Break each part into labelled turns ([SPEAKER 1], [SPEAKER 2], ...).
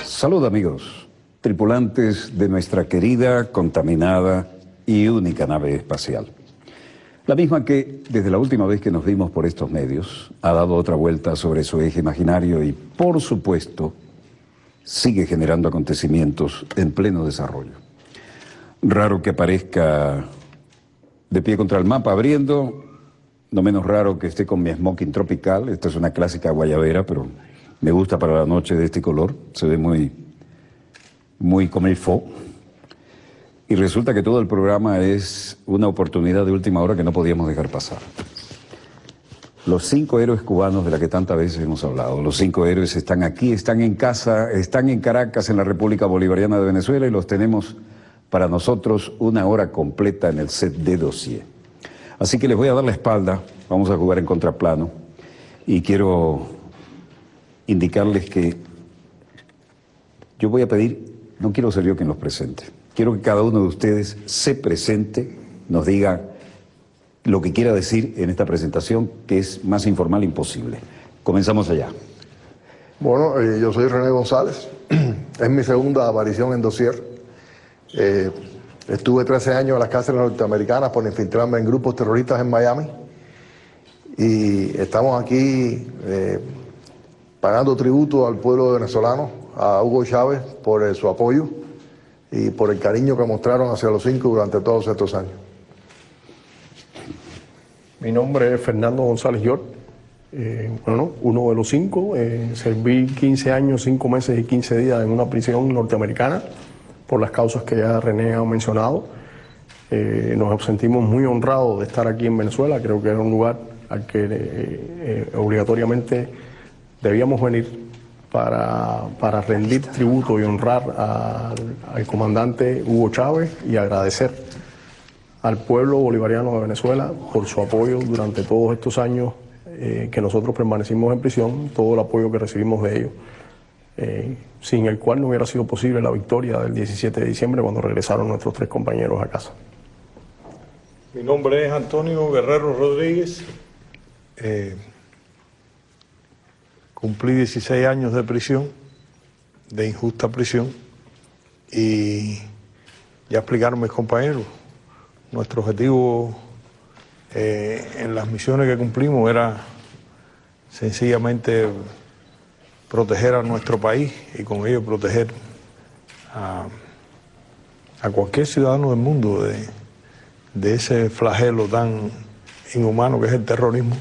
[SPEAKER 1] Salud, amigos, tripulantes de nuestra querida, contaminada y única nave espacial. La misma que, desde la última vez que nos vimos por estos medios, ha dado otra vuelta sobre su eje imaginario y, por supuesto, sigue generando acontecimientos en pleno desarrollo. Raro que aparezca de pie contra el mapa abriendo, no menos raro que esté con mi smoking tropical. Esta es una clásica guayabera, pero me gusta para la noche de este color, se ve muy comme il faut. Y resulta que todo el programa es una oportunidad de última hora que no podíamos dejar pasar. Los 5 héroes cubanos de la que tantas veces hemos hablado, los 5 héroes están aquí, están en casa, están en Caracas, en la República Bolivariana de Venezuela, y los tenemos para nosotros una hora completa en el set de Dossier. Así que les voy a dar la espalda, vamos a jugar en contraplano, y quiero indicarles que yo voy a pedir, no quiero ser yo quien los presente, quiero que cada uno de ustedes se presente, nos diga lo que quiera decir en esta presentación, que es más informal imposible. Comenzamos allá.
[SPEAKER 2] Bueno, yo soy René González, es mi segunda aparición en Dossier. Estuve 13 años en las cárceles norteamericanas por infiltrarme en grupos terroristas en Miami, y estamos aquí pagando tributo al pueblo venezolano, a Hugo Chávez, por su apoyo y por el cariño que mostraron hacia los 5 durante todos estos años.
[SPEAKER 3] Mi nombre es Fernando González York, uno de los 5. Serví 15 años, 5 meses y 15 días en una prisión norteamericana por las causas que ya René ha mencionado. Nos sentimos muy honrados de estar aquí en Venezuela. Creo que era un lugar al que obligatoriamente debíamos venir para rendir tributo y honrar al comandante Hugo Chávez y agradecer al pueblo bolivariano de Venezuela por su apoyo durante todos estos años que nosotros permanecimos en prisión, todo el apoyo que recibimos de ellos, sin el cual no hubiera sido posible la victoria del 17 de diciembre cuando regresaron nuestros 3 compañeros a casa.
[SPEAKER 4] Mi nombre es Antonio Guerrero Rodríguez. Cumplí 16 años de prisión, de injusta prisión, y ya explicaron mis compañeros, nuestro objetivo en las misiones que cumplimos era sencillamente proteger a nuestro país y con ello proteger a cualquier ciudadano del mundo de ese flagelo tan inhumano que es el terrorismo.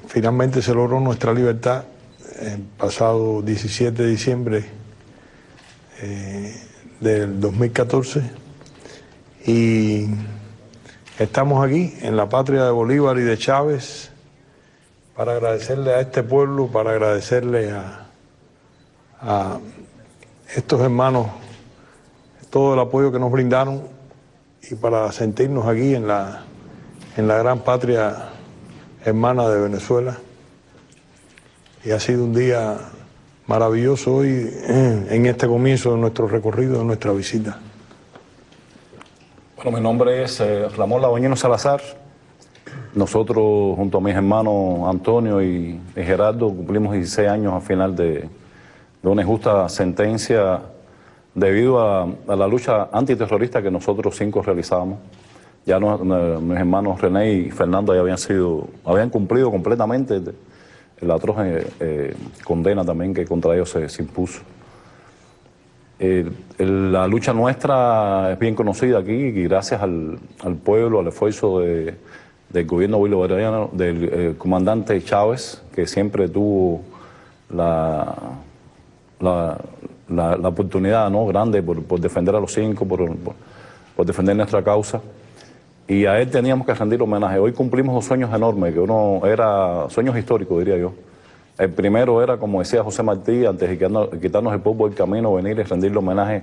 [SPEAKER 4] Finalmente se logró nuestra libertad el pasado 17 de diciembre del 2014, y estamos aquí en la patria de Bolívar y de Chávez para agradecerle a este pueblo, para agradecerle a estos hermanos todo el apoyo que nos brindaron, y para sentirnos aquí en la gran patria hermana de Venezuela. Y ha sido un día maravilloso hoy en este comienzo de nuestro recorrido, de nuestra visita.
[SPEAKER 5] Bueno, mi nombre es Ramón Labañino Salazar. Nosotros, junto a mis hermanos Antonio y Gerardo, cumplimos 16 años al final de una injusta sentencia debido a la lucha antiterrorista que nosotros 5 realizábamos. Ya mis hermanos René y Fernando ya habían cumplido completamente la atroz condena también que contra ellos se impuso. La lucha nuestra es bien conocida aquí, y gracias al pueblo, al esfuerzo del gobierno bolivariano, del comandante Chávez, que siempre tuvo la oportunidad, ¿no?, grande por defender a los 5, por defender nuestra causa. Y a él teníamos que rendir homenaje. Hoy cumplimos 2 sueños enormes, que uno era sueños históricos, diría yo. El primero era, como decía José Martí, antes de quitarnos el polvo del camino, venir y rendirle homenaje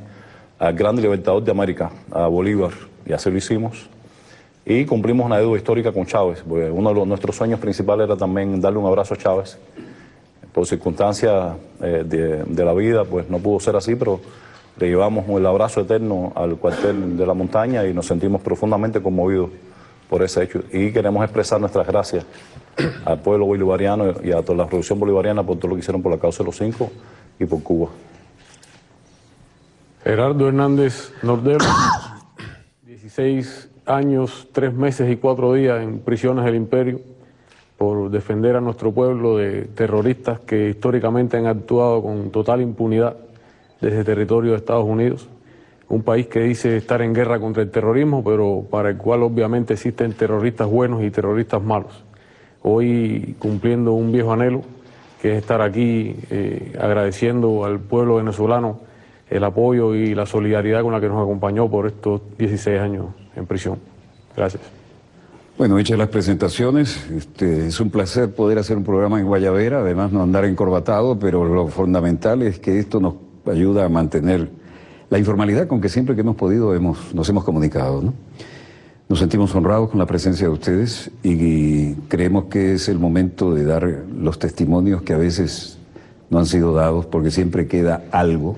[SPEAKER 5] al gran libertador de América, a Bolívar, y así lo hicimos. Y cumplimos una deuda histórica con Chávez, porque uno de nuestros sueños principales era también darle un abrazo a Chávez. Por circunstancias de la vida, pues no pudo ser así, pero le llevamos el abrazo eterno al cuartel de la montaña y nos sentimos profundamente conmovidos por ese hecho. Y queremos expresar nuestras gracias al pueblo bolivariano y a toda la revolución bolivariana por todo lo que hicieron por la causa de los 5 y por Cuba.
[SPEAKER 6] Gerardo Hernández Nordelo, 16 años, 3 meses y 4 días en prisiones del Imperio por defender a nuestro pueblo de terroristas que históricamente han actuado con total impunidad desde territorio de Estados Unidos. Un país que dice estar en guerra contra el terrorismo, pero para el cual obviamente existen terroristas buenos y terroristas malos. Hoy cumpliendo un viejo anhelo, que es estar aquí agradeciendo al pueblo venezolano el apoyo y la solidaridad con la que nos acompañó por estos 16 años en prisión. Gracias.
[SPEAKER 1] Bueno, hechas las presentaciones, es un placer poder hacer un programa en Guayabera, además no andar encorbatado, pero lo fundamental es que esto nos ayuda a mantener la informalidad con que siempre que hemos podido nos hemos comunicado, ¿no? Nos sentimos honrados con la presencia de ustedes y creemos que es el momento de dar los testimonios que a veces no han sido dados porque siempre queda algo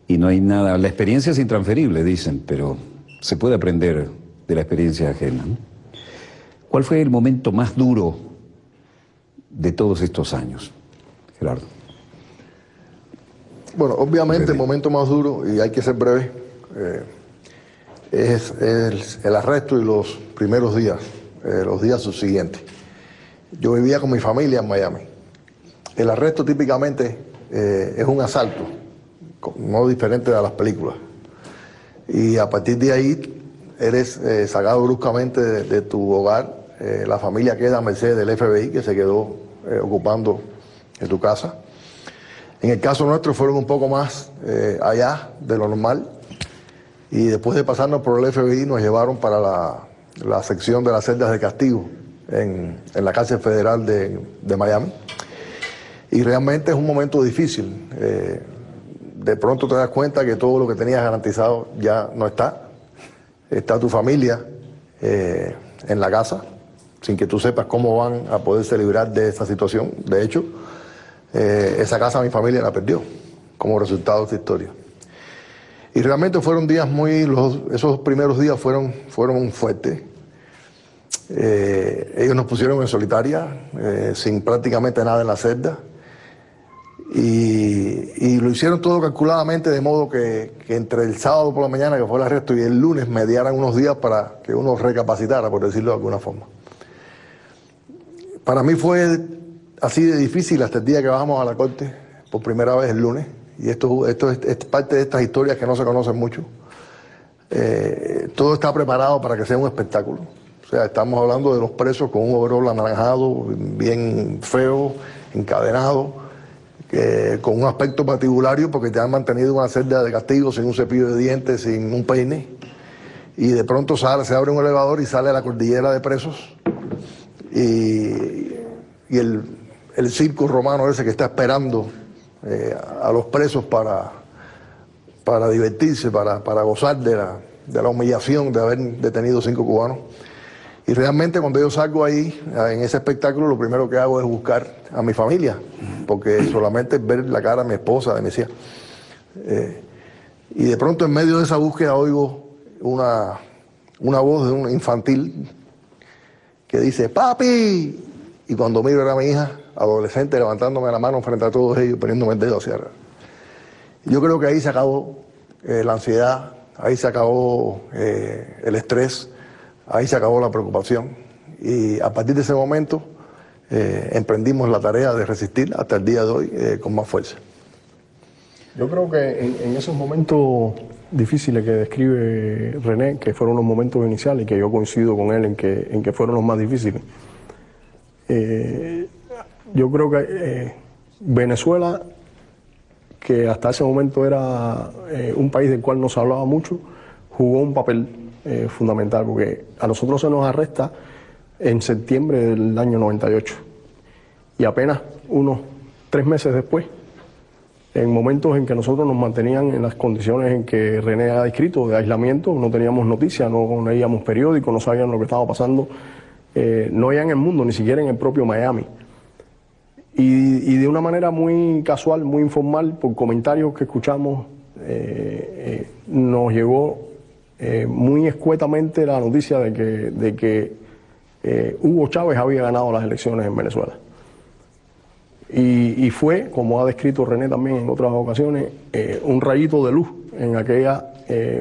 [SPEAKER 1] y no hay nada. La experiencia es intransferible, dicen, pero se puede aprender de la experiencia ajena, ¿no? ¿Cuál fue el momento más duro de todos estos años, Gerardo?
[SPEAKER 2] Bueno, obviamente el momento más duro, y hay que ser breve, es el arresto y los primeros días, los días subsiguientes. Yo vivía con mi familia en Miami. El arresto típicamente es un asalto, no diferente de las películas. Y a partir de ahí eres sacado bruscamente de tu hogar. La familia queda a merced del FBI, que se quedó ocupando en tu casa. En el caso nuestro fueron un poco más allá de lo normal y después de pasarnos por el FBI nos llevaron para la sección de las celdas de castigo en la cárcel federal de Miami. Y realmente es un momento difícil. De pronto te das cuenta que todo lo que tenías garantizado ya no está. Está tu familia en la casa, sin que tú sepas cómo van a poderse librar de esa situación. De hecho, esa casa mi familia la perdió como resultado de esta historia. Y realmente fueron días esos primeros días fueron fuertes. Ellos nos pusieron en solitaria, sin prácticamente nada en la celda. Y lo hicieron todo calculadamente, de modo que entre el sábado por la mañana, que fue el arresto, y el lunes me dieran unos días para que uno recapacitara, por decirlo de alguna forma. Para mí fue así de difícil hasta el día que bajamos a la corte por primera vez el lunes, y esto es parte de estas historias que no se conocen mucho. Todo está preparado para que sea un espectáculo. O sea, estamos hablando de los presos con un overol anaranjado, bien feo, encadenado, con un aspecto patibulario porque te han mantenido en una celda de castigo sin un cepillo de dientes, sin un peine, y de pronto se abre un elevador y sale la cordillera de presos y el circo romano ese que está esperando a los presos para divertirse, para gozar de la humillación de haber detenido 5 cubanos. Y realmente cuando yo salgo ahí, en ese espectáculo, lo primero que hago es buscar a mi familia, porque solamente ver la cara de mi esposa, de mis hijas. Y de pronto en medio de esa búsqueda oigo una voz de un infantil que dice, ¡papi! Y cuando miro era mi hija, adolescente, levantándome la mano frente a todos ellos, poniéndome el dedo hacia arriba. Yo creo que ahí se acabó la ansiedad, ahí se acabó el estrés, ahí se acabó la preocupación. Y a partir de ese momento emprendimos la tarea de resistir hasta el día de hoy con más fuerza.
[SPEAKER 3] Yo creo que en esos momentos difíciles que describe René, que fueron los momentos iniciales, y que yo coincido con él en que fueron los más difíciles, yo creo que Venezuela, que hasta ese momento era un país del cual no se hablaba mucho, jugó un papel fundamental, porque a nosotros se nos arresta en septiembre del año 98 y apenas unos 3 meses después en momentos en que nosotros nos mantenían en las condiciones en que René ha descrito, de aislamiento, no teníamos noticias, no leíamos periódicos, no sabíamos lo que estaba pasando, no allá en el mundo, ni siquiera en el propio Miami. Y de una manera muy casual, muy informal, por comentarios que escuchamos, nos llegó muy escuetamente la noticia de que Hugo Chávez había ganado las elecciones en Venezuela. Y fue, como ha descrito René también en otras ocasiones, un rayito de luz en aquella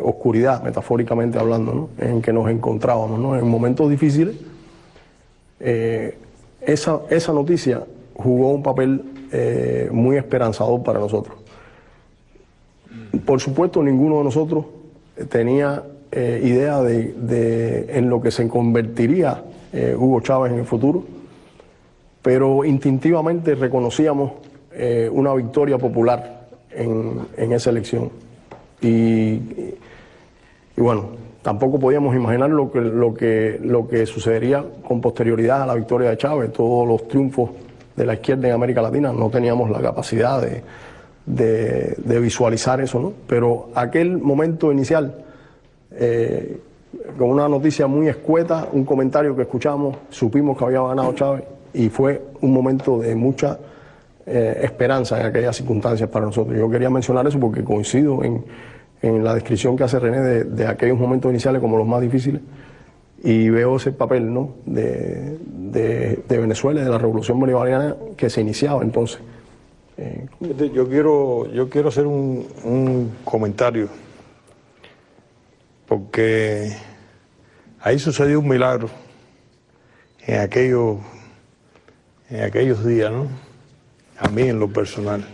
[SPEAKER 3] oscuridad, metafóricamente hablando, ¿no?, en que nos encontrábamos, ¿no?, en momentos difíciles. Esa noticia jugó un papel muy esperanzador para nosotros. Por supuesto, ninguno de nosotros tenía idea en lo que se convertiría Hugo Chávez en el futuro, pero instintivamente reconocíamos una victoria popular en esa elección. Y bueno, tampoco podíamos imaginar lo que sucedería con posterioridad a la victoria de Chávez, todos los triunfos de la izquierda en América Latina. No teníamos la capacidad de visualizar eso, ¿no? Pero aquel momento inicial, con una noticia muy escueta, un comentario que escuchamos, supimos que había ganado Chávez, y fue un momento de mucha esperanza en aquellas circunstancias para nosotros. Yo quería mencionar eso porque coincido en la descripción que hace René de aquellos momentos iniciales como los más difíciles, y veo ese papel, ¿no?, de Venezuela y de la revolución bolivariana que se iniciaba entonces.
[SPEAKER 4] Yo quiero hacer un comentario, porque ahí sucedió un milagro en aquellos días, ¿no?, a mí en lo personal,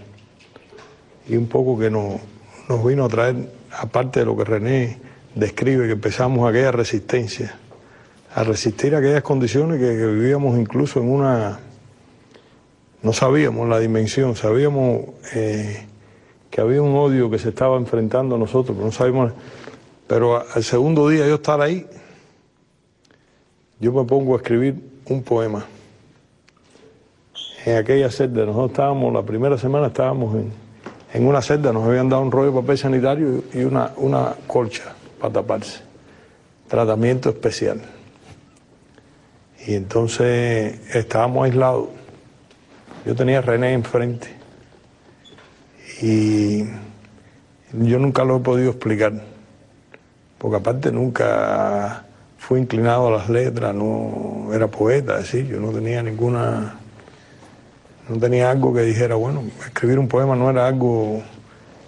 [SPEAKER 4] y un poco que nos vino a traer, aparte de lo que René describe, que empezamos aquella resistencia, a resistir a aquellas condiciones que vivíamos incluso en una... No sabíamos la dimensión, sabíamos que había un odio que se estaba enfrentando a nosotros, pero no sabíamos... Pero al segundo día yo estar ahí, yo me pongo a escribir un poema. En aquella celda, nosotros estábamos, la primera semana estábamos en una celda, nos habían dado un rollo de papel sanitario y una colcha para taparse. Tratamiento especial. Y entonces estábamos aislados. Yo tenía a René enfrente. Y yo nunca lo he podido explicar. Porque aparte nunca fui inclinado a las letras, no era poeta, así, yo no tenía no tenía algo que dijera, bueno, escribir un poema no era algo,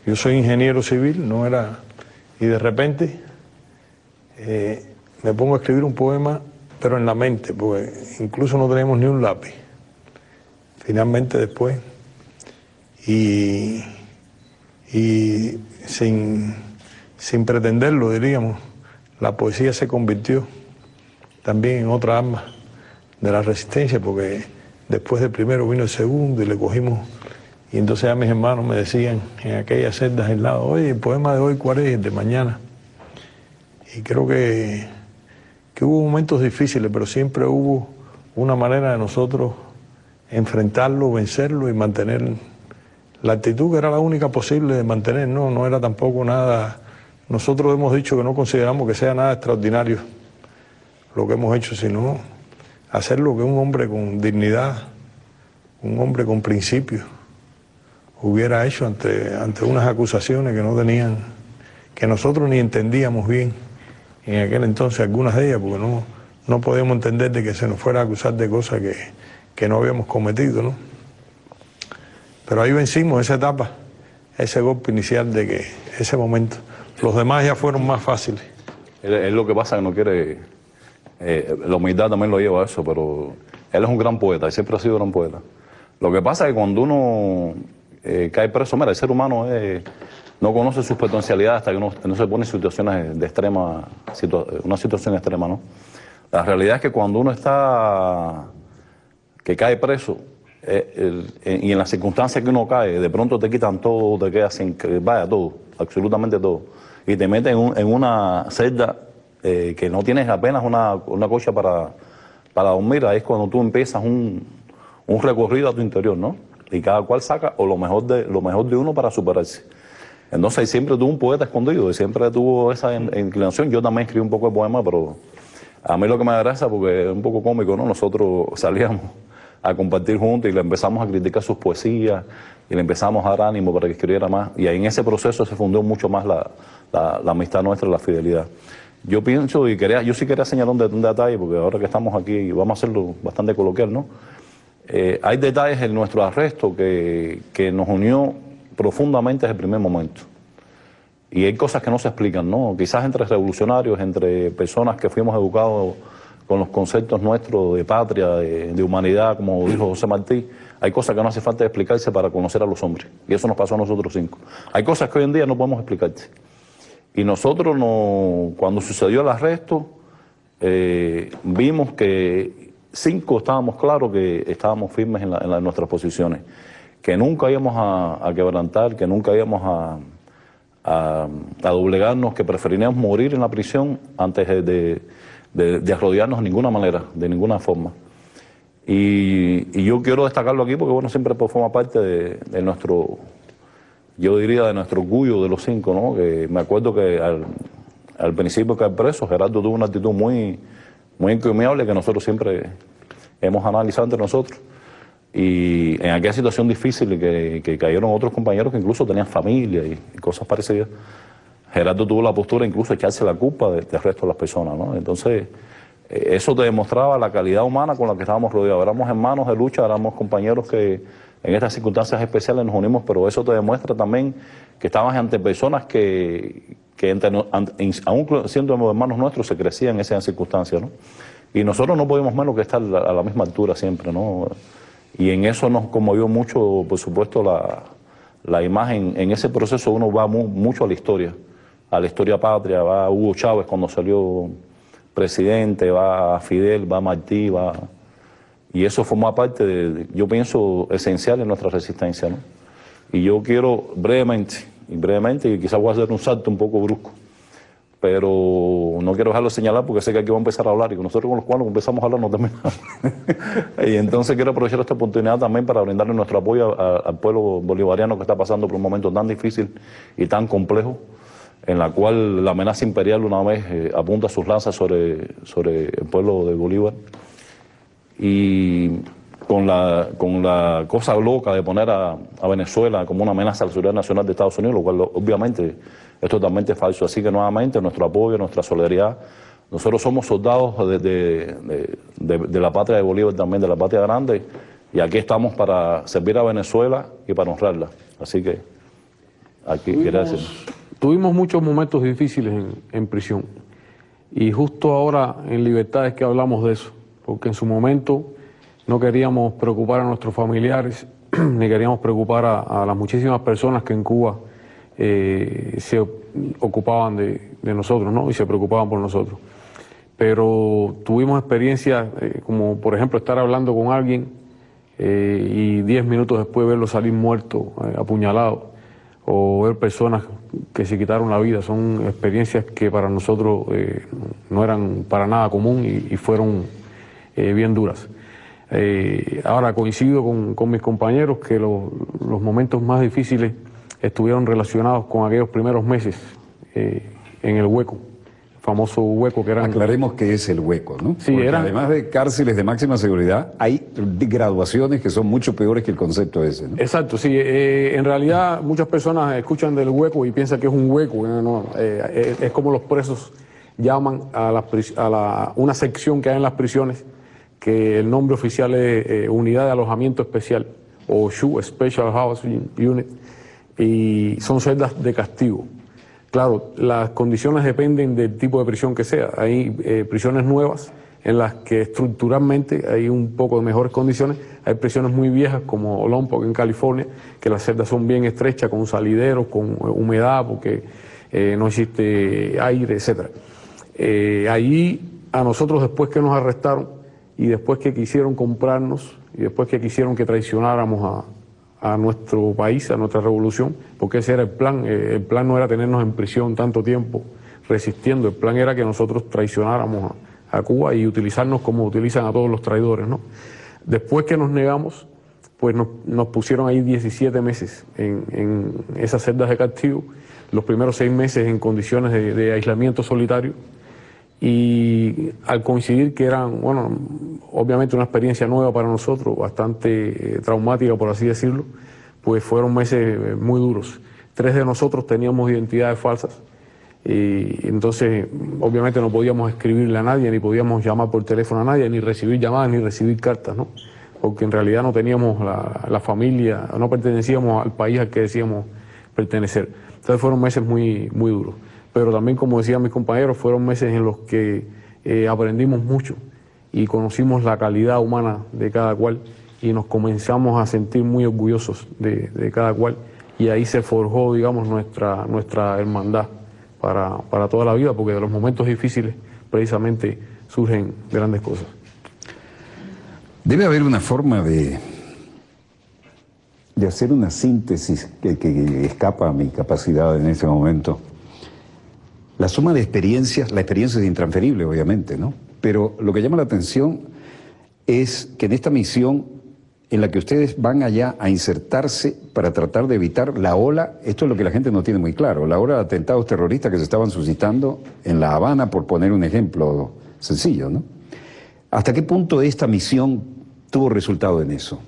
[SPEAKER 4] yo soy ingeniero civil, no era, y de repente me pongo a escribir un poema, pero en la mente, porque incluso no teníamos ni un lápiz. Finalmente después, y sin pretenderlo, diríamos, la poesía se convirtió también en otra arma de la resistencia, porque después del primero vino el segundo y le cogimos, y entonces ya mis hermanos me decían en aquellas celdas al lado, oye, el poema de hoy, ¿cuál es? El de mañana. Y creo que hubo momentos difíciles, pero siempre hubo una manera de nosotros enfrentarlo, vencerlo y mantener la actitud que era la única posible de mantener, no era tampoco nada. Nosotros hemos dicho que no consideramos que sea nada extraordinario lo que hemos hecho, sino hacer lo que un hombre con dignidad, un hombre con principios, hubiera hecho ante unas acusaciones que no tenían, que nosotros ni entendíamos bien en aquel entonces, algunas de ellas, porque no podíamos entender de que se nos fuera a acusar de cosas que no habíamos cometido, ¿no? Pero ahí vencimos esa etapa, ese golpe inicial ese momento. Los demás ya fueron más fáciles.
[SPEAKER 5] Es lo que pasa que no quiere... la humildad también lo lleva a eso, pero él es un gran poeta, y siempre ha sido un gran poeta. Lo que pasa es que cuando uno cae preso, mira, el ser humano no conoce sus potencialidades hasta que no se pone en situaciones de extrema, una situación extrema, ¿no? La realidad es que cuando uno que cae preso, y en las circunstancias que uno cae, de pronto te quitan todo, te quedas sin, vaya, todo, absolutamente todo, y te meten en una celda que no tienes apenas una cocha para dormir. Ahí es cuando tú empiezas un recorrido a tu interior, ¿no? y cada cual saca o lo mejor de uno para superarse. Entonces él siempre tuvo un poeta escondido, y siempre tuvo esa inclinación. Yo también escribí un poco de poema, pero a mí lo que me da gracia, porque es un poco cómico, ¿no? Nosotros salíamos a compartir juntos y le empezamos a criticar sus poesías y le empezamos a dar ánimo para que escribiera más. Y ahí en ese proceso se fundó mucho más la amistad nuestra, la fidelidad. Yo pienso yo sí quería señalar un detalle, porque ahora que estamos aquí vamos a hacerlo bastante coloquial, ¿no? Hay detalles en nuestro arresto que nos unió profundamente desde el primer momento. Y hay cosas que no se explican, ¿no? Quizás entre revolucionarios, entre personas que fuimos educados con los conceptos nuestros de patria, de humanidad, como dijo José Martí, hay cosas que no hace falta explicarse para conocer a los hombres. Y eso nos pasó a nosotros 5. Hay cosas que hoy en día no podemos explicarse. Y nosotros, cuando sucedió el arresto, vimos que 5 estábamos claros que estábamos firmes en nuestras posiciones, que nunca íbamos a quebrantar, que nunca íbamos a doblegarnos, que preferiríamos morir en la prisión antes de arrodillarnos de ninguna manera, de ninguna forma. Y yo quiero destacarlo aquí porque, bueno, siempre forma parte de nuestro, yo diría, de nuestro orgullo de los 5, ¿no? Que me acuerdo que al principio que al preso, Gerardo tuvo una actitud muy encomiable que nosotros siempre hemos analizado entre nosotros. Y en aquella situación difícil que cayeron otros compañeros que incluso tenían familia y cosas parecidas, Gerardo tuvo la postura incluso de echarse la culpa del resto de las personas, ¿no? Entonces, eso te demostraba la calidad humana con la que estábamos rodeados. Éramos hermanos de lucha, éramos compañeros que en estas circunstancias especiales nos unimos, pero eso te demuestra también que estabas ante personas que aún siendo hermanos nuestros, se crecían en esas circunstancias, ¿no? Y nosotros no podíamos menos que estar a la misma altura siempre, ¿no? Y en eso nos conmovió mucho, por supuesto, la imagen. En ese proceso uno va mucho a la historia patria, va a Hugo Chávez cuando salió presidente, va a Fidel, va a Martí, y eso formó parte yo pienso, esencial en nuestra resistencia, ¿no? Y yo quiero brevemente, y quizás voy a hacer un salto un poco brusco, pero no quiero dejarlo señalar porque sé que aquí va a empezar a hablar y con nosotros con los cuales empezamos a hablar no terminamos. Y entonces quiero aprovechar esta oportunidad también para brindarle nuestro apoyo al pueblo bolivariano que está pasando por un momento tan difícil y tan complejo, en la cual la amenaza imperial una vez apunta sus lanzas sobre el pueblo de Bolívar. Y con la cosa loca de poner a Venezuela como una amenaza a la seguridad nacional de Estados Unidos, lo cual obviamente es totalmente falso. Así que nuevamente nuestro apoyo, nuestra solidaridad. Nosotros somos soldados de la patria de Bolívar, también de la patria grande, y aquí estamos para servir a Venezuela y para honrarla. Así que aquí quería decir.
[SPEAKER 6] Tuvimos muchos momentos difíciles en prisión, y justo ahora en libertad es que hablamos de eso, porque en su momento no queríamos preocupar a nuestros familiares, ni queríamos preocupar a las muchísimas personas que en Cuba se ocupaban de nosotros, ¿no? Y se preocupaban por nosotros. Pero tuvimos experiencias como, por ejemplo, estar hablando con alguien y 10 minutos después verlo salir muerto, apuñalado, o ver personas que se quitaron la vida. Son experiencias que para nosotros no eran para nada común y fueron bien duras. Ahora coincido con mis compañeros que los momentos más difíciles estuvieron relacionados con aquellos primeros meses en el Hueco, el famoso Hueco que eran...
[SPEAKER 1] Aclaremos qué es el Hueco, ¿no?
[SPEAKER 6] Sí,
[SPEAKER 1] porque además de cárceles de máxima seguridad, hay graduaciones que son mucho peores que el concepto ese, ¿no?
[SPEAKER 6] Exacto, sí. En realidad muchas personas escuchan del Hueco y piensan que es un hueco. Es como los presos llaman a una sección que hay en las prisiones, que el nombre oficial es Unidad de Alojamiento Especial, o SHU, Special Housing Unit, y son celdas de castigo. Claro, las condiciones dependen del tipo de prisión que sea. Hay prisiones nuevas en las que estructuralmente hay un poco de mejores condiciones. Hay prisiones muy viejas como Lompoc en California, que las celdas son bien estrechas, con salideros, con humedad, porque no existe aire, etc. Allí a nosotros, después que nos arrestaron y después que quisieron comprarnos y después que quisieron que traicionáramos a nuestro país, a nuestra revolución, porque ese era el plan. El plan no era tenernos en prisión tanto tiempo resistiendo, el plan era que nosotros traicionáramos a Cuba y utilizarnos como utilizan a todos los traidores, ¿no? Después que nos negamos, pues nos pusieron ahí 17 meses en esas celdas de castigo, los primeros 6 meses en condiciones de aislamiento solitario, y al coincidir que eran, bueno, obviamente una experiencia nueva para nosotros, bastante traumática por así decirlo, pues fueron meses muy duros. 3 de nosotros teníamos identidades falsas, y entonces obviamente no podíamos escribirle a nadie, ni podíamos llamar por teléfono a nadie, ni recibir llamadas, ni recibir cartas, ¿no? Porque en realidad no teníamos la familia, no pertenecíamos al país al que decíamos pertenecer. Entonces fueron meses muy, muy duros. Pero también, como decían mis compañeros, fueron meses en los que aprendimos mucho y conocimos la calidad humana de cada cual y nos comenzamos a sentir muy orgullosos de cada cual, y ahí se forjó, digamos, nuestra hermandad para toda la vida, porque de los momentos difíciles precisamente surgen grandes cosas.
[SPEAKER 1] Debe haber una forma de hacer una síntesis que escapa a mi capacidad en ese momento. La suma de experiencias, la experiencia es intransferible, obviamente, ¿no? Pero lo que llama la atención es que en esta misión en la que ustedes van allá a insertarse para tratar de evitar la ola, esto es lo que la gente no tiene muy claro, la ola de atentados terroristas que se estaban suscitando en La Habana, por poner un ejemplo sencillo, ¿no? ¿Hasta qué punto esta misión tuvo resultado en eso?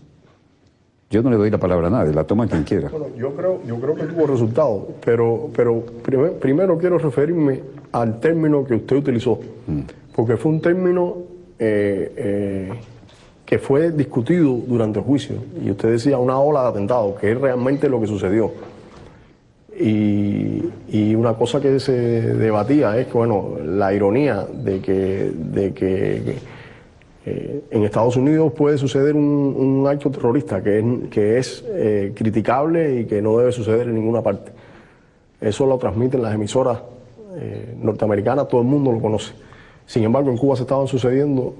[SPEAKER 1] Yo no le doy la palabra a nadie, la toma quien quiera.
[SPEAKER 3] Bueno, yo creo que tuvo resultado, pero primero quiero referirme al término que usted utilizó, porque fue un término que fue discutido durante el juicio, y usted decía una ola de atentados, que es realmente lo que sucedió. Y una cosa que se debatía es que, bueno, la ironía de que en Estados Unidos puede suceder un acto terrorista que es criticable y que no debe suceder en ninguna parte. Eso lo transmiten las emisoras norteamericanas, todo el mundo lo conoce. Sin embargo, en Cuba se estaban sucediendo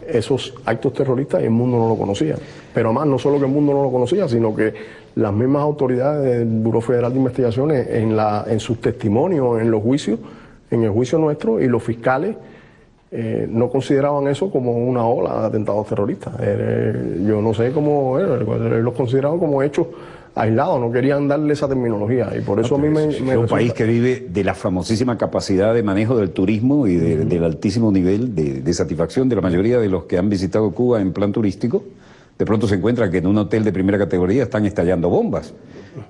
[SPEAKER 3] esos actos terroristas y el mundo no lo conocía. Pero además, no solo que el mundo no lo conocía, sino que las mismas autoridades del Buró Federal de Investigaciones en sus testimonios, en los juicios, en el juicio nuestro, y los fiscales no consideraban eso como una ola de atentados terroristas. Yo no sé cómo los consideraban como hechos aislados, no querían darle esa terminología, y por eso a mí me
[SPEAKER 1] es un país que vive de la famosísima capacidad de manejo del turismo y del altísimo nivel de satisfacción de la mayoría de los que han visitado Cuba en plan turístico. De pronto se encuentra que en un hotel de primera categoría están estallando bombas,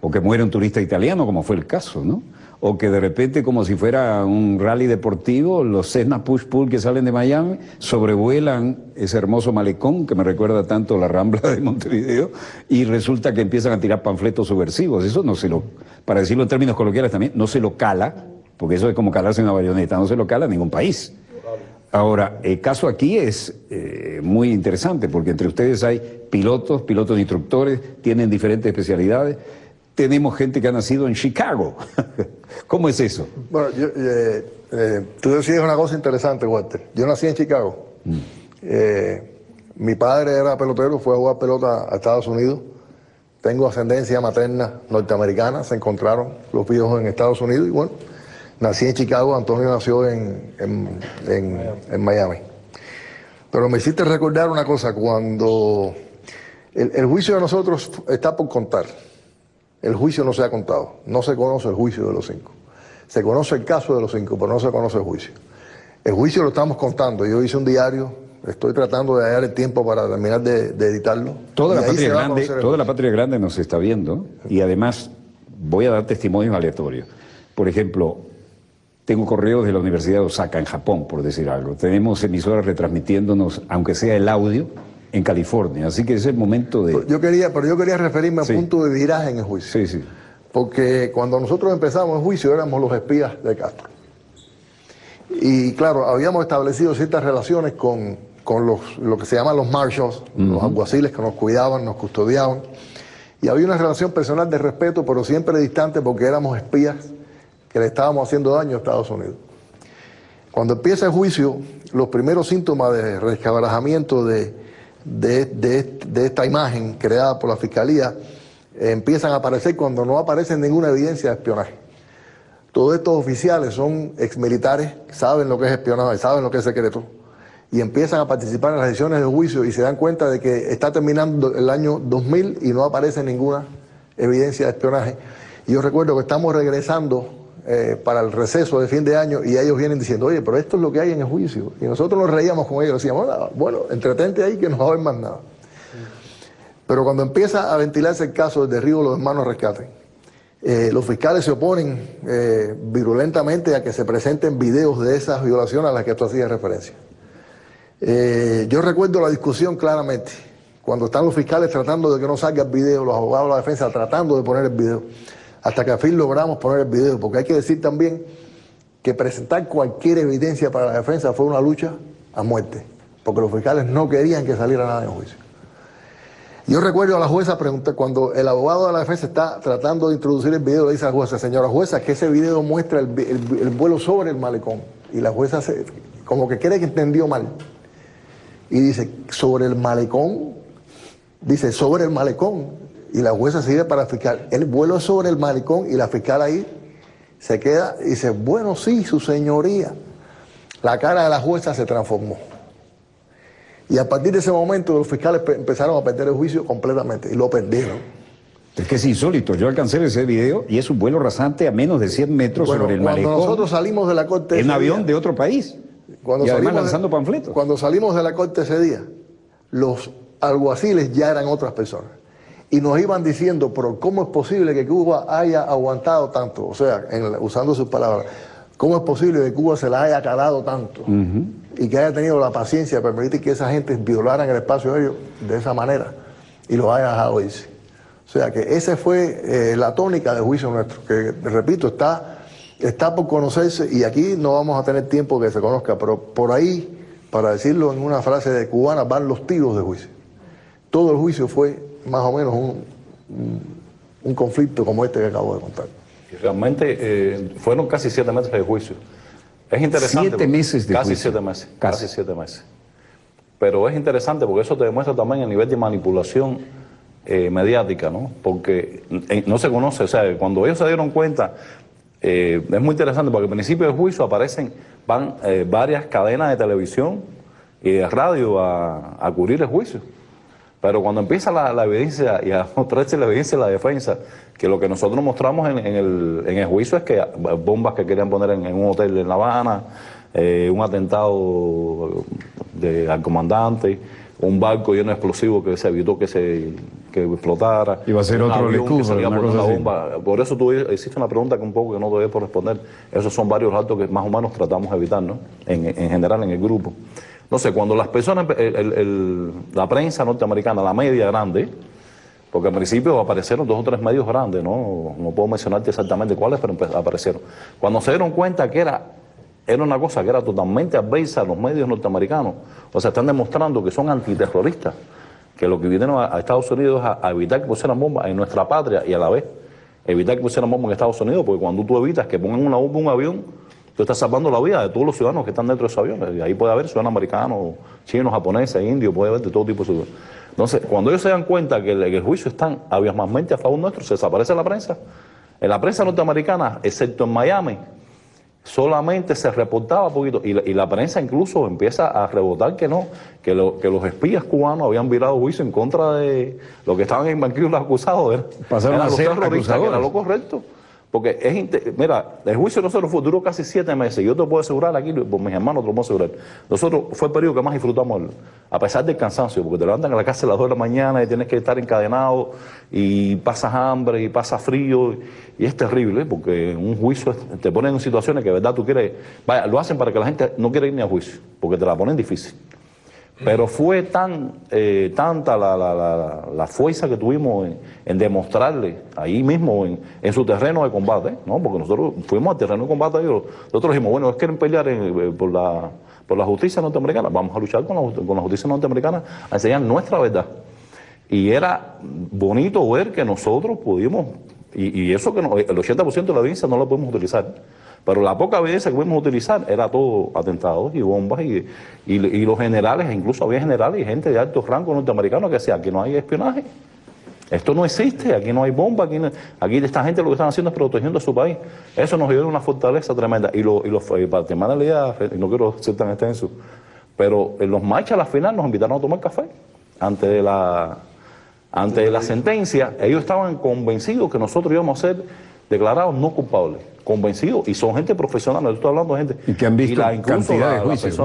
[SPEAKER 1] o que muere un turista italiano, como fue el caso, ¿no? O que de repente, como si fuera un rally deportivo, los Cessna Push-Pull que salen de Miami sobrevuelan ese hermoso malecón que me recuerda tanto la Rambla de Montevideo, y resulta que empiezan a tirar panfletos subversivos. Eso no se lo, para decirlo en términos coloquiales también, no se lo cala, porque eso es como calarse una bayoneta, no se lo cala a ningún país. Ahora, el caso aquí es muy interesante, porque entre ustedes hay pilotos instructores, tienen diferentes especialidades. Tenemos gente que ha nacido en Chicago. ¿Cómo es eso?
[SPEAKER 2] Bueno, tú decías una cosa interesante, Walter. Yo nací en Chicago. Mi padre era pelotero, fue a jugar pelota a Estados Unidos. Tengo ascendencia materna norteamericana, se encontraron los viejos en Estados Unidos, y bueno, nací en Chicago, Antonio nació en Miami. Pero me hiciste recordar una cosa, cuando el juicio de nosotros está por contar. El juicio no se ha contado, no se conoce el juicio de los 5. Se conoce el caso de los 5, pero no se conoce el juicio. El juicio lo estamos contando. Yo hice un diario, estoy tratando de hallar el tiempo para terminar de editarlo.
[SPEAKER 1] Toda la patria grande nos está viendo, y además voy a dar testimonios aleatorios. Por ejemplo, tengo correos de la Universidad de Osaka, en Japón, por decir algo. Tenemos emisoras retransmitiéndonos, aunque sea el audio, en California, así que es el momento de...
[SPEAKER 2] Pero yo quería referirme al punto de viraje en el juicio.
[SPEAKER 1] Sí, sí.
[SPEAKER 2] Porque cuando nosotros empezamos el juicio éramos los espías de Castro. Y claro, habíamos establecido ciertas relaciones con lo que se llaman los marshals, los alguaciles que nos cuidaban, nos custodiaban. Y había una relación personal de respeto, pero siempre distante, porque éramos espías que le estábamos haciendo daño a Estados Unidos. Cuando empieza el juicio, los primeros síntomas de resquebrajamiento de esta imagen creada por la Fiscalía empiezan a aparecer cuando no aparece ninguna evidencia de espionaje. Todos estos oficiales son exmilitares, saben lo que es espionaje, saben lo que es secreto, y empiezan a participar en las sesiones de juicio y se dan cuenta de que está terminando el año 2000 y no aparece ninguna evidencia de espionaje. Y yo recuerdo que estamos regresando para el receso de fin de año y ellos vienen diciendo, oye, pero esto es lo que hay en el juicio. Y nosotros nos reíamos con ellos, decíamos, bueno, entretente ahí que no va a haber más nada. Pero cuando empieza a ventilarse el caso del derribo de los hermanos Rescate, los fiscales se oponen virulentamente a que se presenten videos de esas violaciones a las que tú hacías referencia. Yo recuerdo la discusión claramente, cuando están los fiscales tratando de que no salga el video, los abogados de la defensa tratando de poner el video, hasta que al fin logramos poner el video, porque hay que decir también que presentar cualquier evidencia para la defensa fue una lucha a muerte, porque los fiscales no querían que saliera nada en el juicio. Yo recuerdo a la jueza preguntar, cuando el abogado de la defensa está tratando de introducir el video, le dice a la jueza, señora jueza, que ese video muestra el vuelo sobre el malecón. Y la jueza como que cree que entendió mal. Y dice, sobre el malecón, dice, sobre el malecón. Y la jueza sigue para el fiscal. El vuelo es sobre el malecón y la fiscal ahí se queda y dice, bueno, sí, su señoría. La cara de la jueza se transformó. Y a partir de ese momento los fiscales empezaron a perder el juicio completamente y lo perdieron.
[SPEAKER 1] Es que es insólito, yo alcancé ese video y es un vuelo rasante a menos de 100 metros sobre el malecón.
[SPEAKER 2] Cuando nosotros salimos de la corte
[SPEAKER 1] en un avión de otro país y además lanzando panfletos.
[SPEAKER 2] Cuando salimos de la corte ese día, los alguaciles ya eran otras personas. Y nos iban diciendo, pero ¿cómo es posible que Cuba haya aguantado tanto? O sea, usando sus palabras, ¿cómo es posible que Cuba se la haya calado tanto? Y que haya tenido la paciencia de permitir que esa gente violaran el espacio aéreo de esa manera y los haya dejado irse. O sea que esa fue la tónica del juicio nuestro, que repito, está por conocerse y aquí no vamos a tener tiempo que se conozca, pero por ahí, para decirlo en una frase de cubana, van los tiros de juicio. Todo el juicio fue más o menos un conflicto como este que acabo de contar.
[SPEAKER 5] Y realmente fueron casi 7 meses de juicio. Es interesante.
[SPEAKER 1] 7 meses de
[SPEAKER 5] casi
[SPEAKER 1] juicio.
[SPEAKER 5] 7 meses. Casi 7 meses. Pero es interesante porque eso te demuestra también el nivel de manipulación mediática, ¿no? Porque no se conoce, o sea, cuando ellos se dieron cuenta, es muy interesante porque al principio del juicio van varias cadenas de televisión y de radio a cubrir el juicio. Pero cuando empieza la evidencia y a mostrarse la evidencia de la defensa, que lo que nosotros mostramos en el juicio es que bombas que querían poner en un hotel en La Habana, un atentado al comandante, un barco lleno de explosivos que se evitó que explotara.
[SPEAKER 1] Iba a ser otro
[SPEAKER 5] que salía por una
[SPEAKER 1] así.
[SPEAKER 5] bomba. Por eso tú hiciste una pregunta que un poco que no te voy a responder. Esos son varios actos que más o menos tratamos de evitar, ¿no? En general en el grupo. No sé, cuando las personas, la prensa norteamericana, la media grande, porque al principio aparecieron 2 o 3 medios grandes, no puedo mencionarte exactamente cuáles, pero aparecieron. Cuando se dieron cuenta que era una cosa que era totalmente adversa a los medios norteamericanos, o sea, están demostrando que son antiterroristas, que lo que vinieron a Estados Unidos es a evitar que pusieran bombas en nuestra patria y a la vez evitar que pusieran bombas en Estados Unidos, porque cuando tú evitas que pongan una bomba en un avión, tú estás salvando la vida de todos los ciudadanos que están dentro de esos aviones. Y ahí puede haber ciudadanos americanos, chinos, japoneses, indios, puede haber de todo tipo de ciudadanos. Entonces, cuando ellos se dan cuenta que el juicio está abismalmente a favor nuestro, se desaparece la prensa. En la prensa norteamericana, excepto en Miami, solamente se reportaba poquito. Y la prensa incluso empieza a rebotar que no, que los espías cubanos habían virado juicio en contra de los que estaban en banquillos los acusados.
[SPEAKER 1] Pasaron a ser
[SPEAKER 5] terroristas, que era lo correcto. Porque mira, el juicio de nosotros duró casi 7 meses. Yo te puedo asegurar aquí, por mis hermanos te lo puedo asegurar. Nosotros fue el periodo que más disfrutamos, a pesar del cansancio, porque te levantan a la casa a las 2 de la mañana y tienes que estar encadenado y pasas hambre y pasas frío y es terrible, porque un juicio te ponen en situaciones que de verdad tú quieres, vaya, lo hacen para que la gente no quiera ir ni a juicio, porque te la ponen difícil. Pero fue tanta la fuerza que tuvimos en demostrarle ahí mismo en su terreno de combate, ¿no? Porque nosotros fuimos al terreno de combate y nosotros dijimos, bueno, ellos quieren pelear por la justicia norteamericana, vamos a luchar con la justicia norteamericana, a enseñar nuestra verdad. Y era bonito ver que nosotros pudimos, y eso que el 80% de la evidencia no la podemos utilizar. Pero la poca evidencia que pudimos utilizar era todo atentados y bombas y los generales, incluso había generales y gente de alto rango norteamericano que decía, aquí no hay espionaje, esto no existe, aquí no hay bomba, aquí esta gente lo que están haciendo es protegiendo a su país. Eso nos dio una fortaleza tremenda. Y para terminar la idea, no quiero ser tan extenso, Pero en los marchas a la final nos invitaron a tomar café. Antes de la sentencia, ellos estaban convencidos que nosotros íbamos a ser declarados no culpables. Convencidos. Y son gente profesional, yo estoy hablando de gente.
[SPEAKER 1] Y que han visto cantidad de juicios.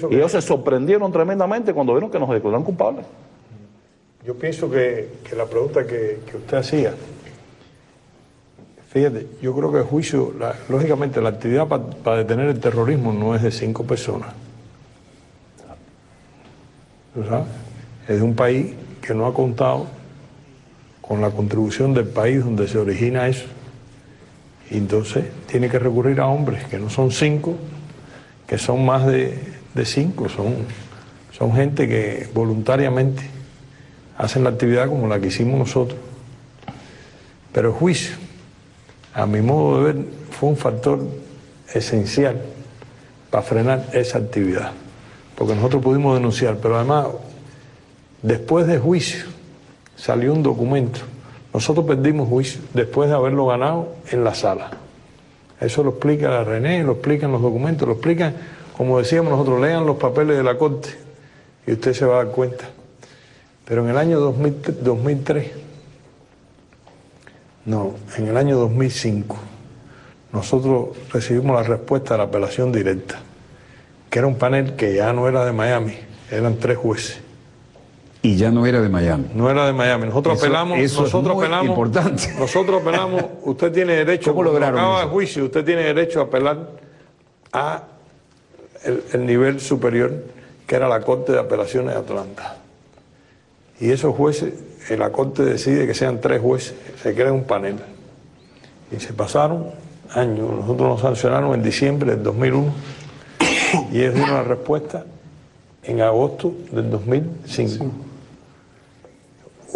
[SPEAKER 5] Y ellos se sorprendieron tremendamente cuando vieron que nos declararon culpables.
[SPEAKER 4] Yo pienso que la pregunta que usted hacía, fíjate, yo creo que el juicio, lógicamente la actividad para detener el terrorismo no es de 5 personas. ¿Tú sabes? Es de un país que no ha contado con la contribución del país donde se origina eso. Y entonces tiene que recurrir a hombres que no son 5, que son más de 5, son gente que voluntariamente hacen la actividad como la que hicimos nosotros. Pero el juicio, a mi modo de ver, fue un factor esencial para frenar esa actividad. Porque nosotros pudimos denunciar, pero además, después del juicio, salió un documento. Nosotros perdimos juicio después de haberlo ganado en la sala. Eso lo explica René, lo explican los documentos, lo explican, como decíamos nosotros, lean los papeles de la Corte y usted se va a dar cuenta. Pero en el año 2003, no, en el año 2005, nosotros recibimos la respuesta de la apelación directa, que era un panel que ya no era de Miami, eran 3 jueces.
[SPEAKER 1] Y ya no era de Miami.
[SPEAKER 4] No era de Miami. Nosotros apelamos.
[SPEAKER 1] Eso es muy importante.
[SPEAKER 4] Nosotros apelamos. Usted tiene derecho.
[SPEAKER 1] ¿Cómo lograron
[SPEAKER 4] acaba
[SPEAKER 1] eso?
[SPEAKER 4] el juicio, usted tiene derecho a apelar a el nivel superior, que era la Corte de Apelaciones de Atlanta. Y esos jueces, la Corte decide que sean 3 jueces, se crea un panel. Y se pasaron años. Nosotros nos sancionaron en diciembre del 2001 y ellos dieron la respuesta en agosto del 2005. Sí.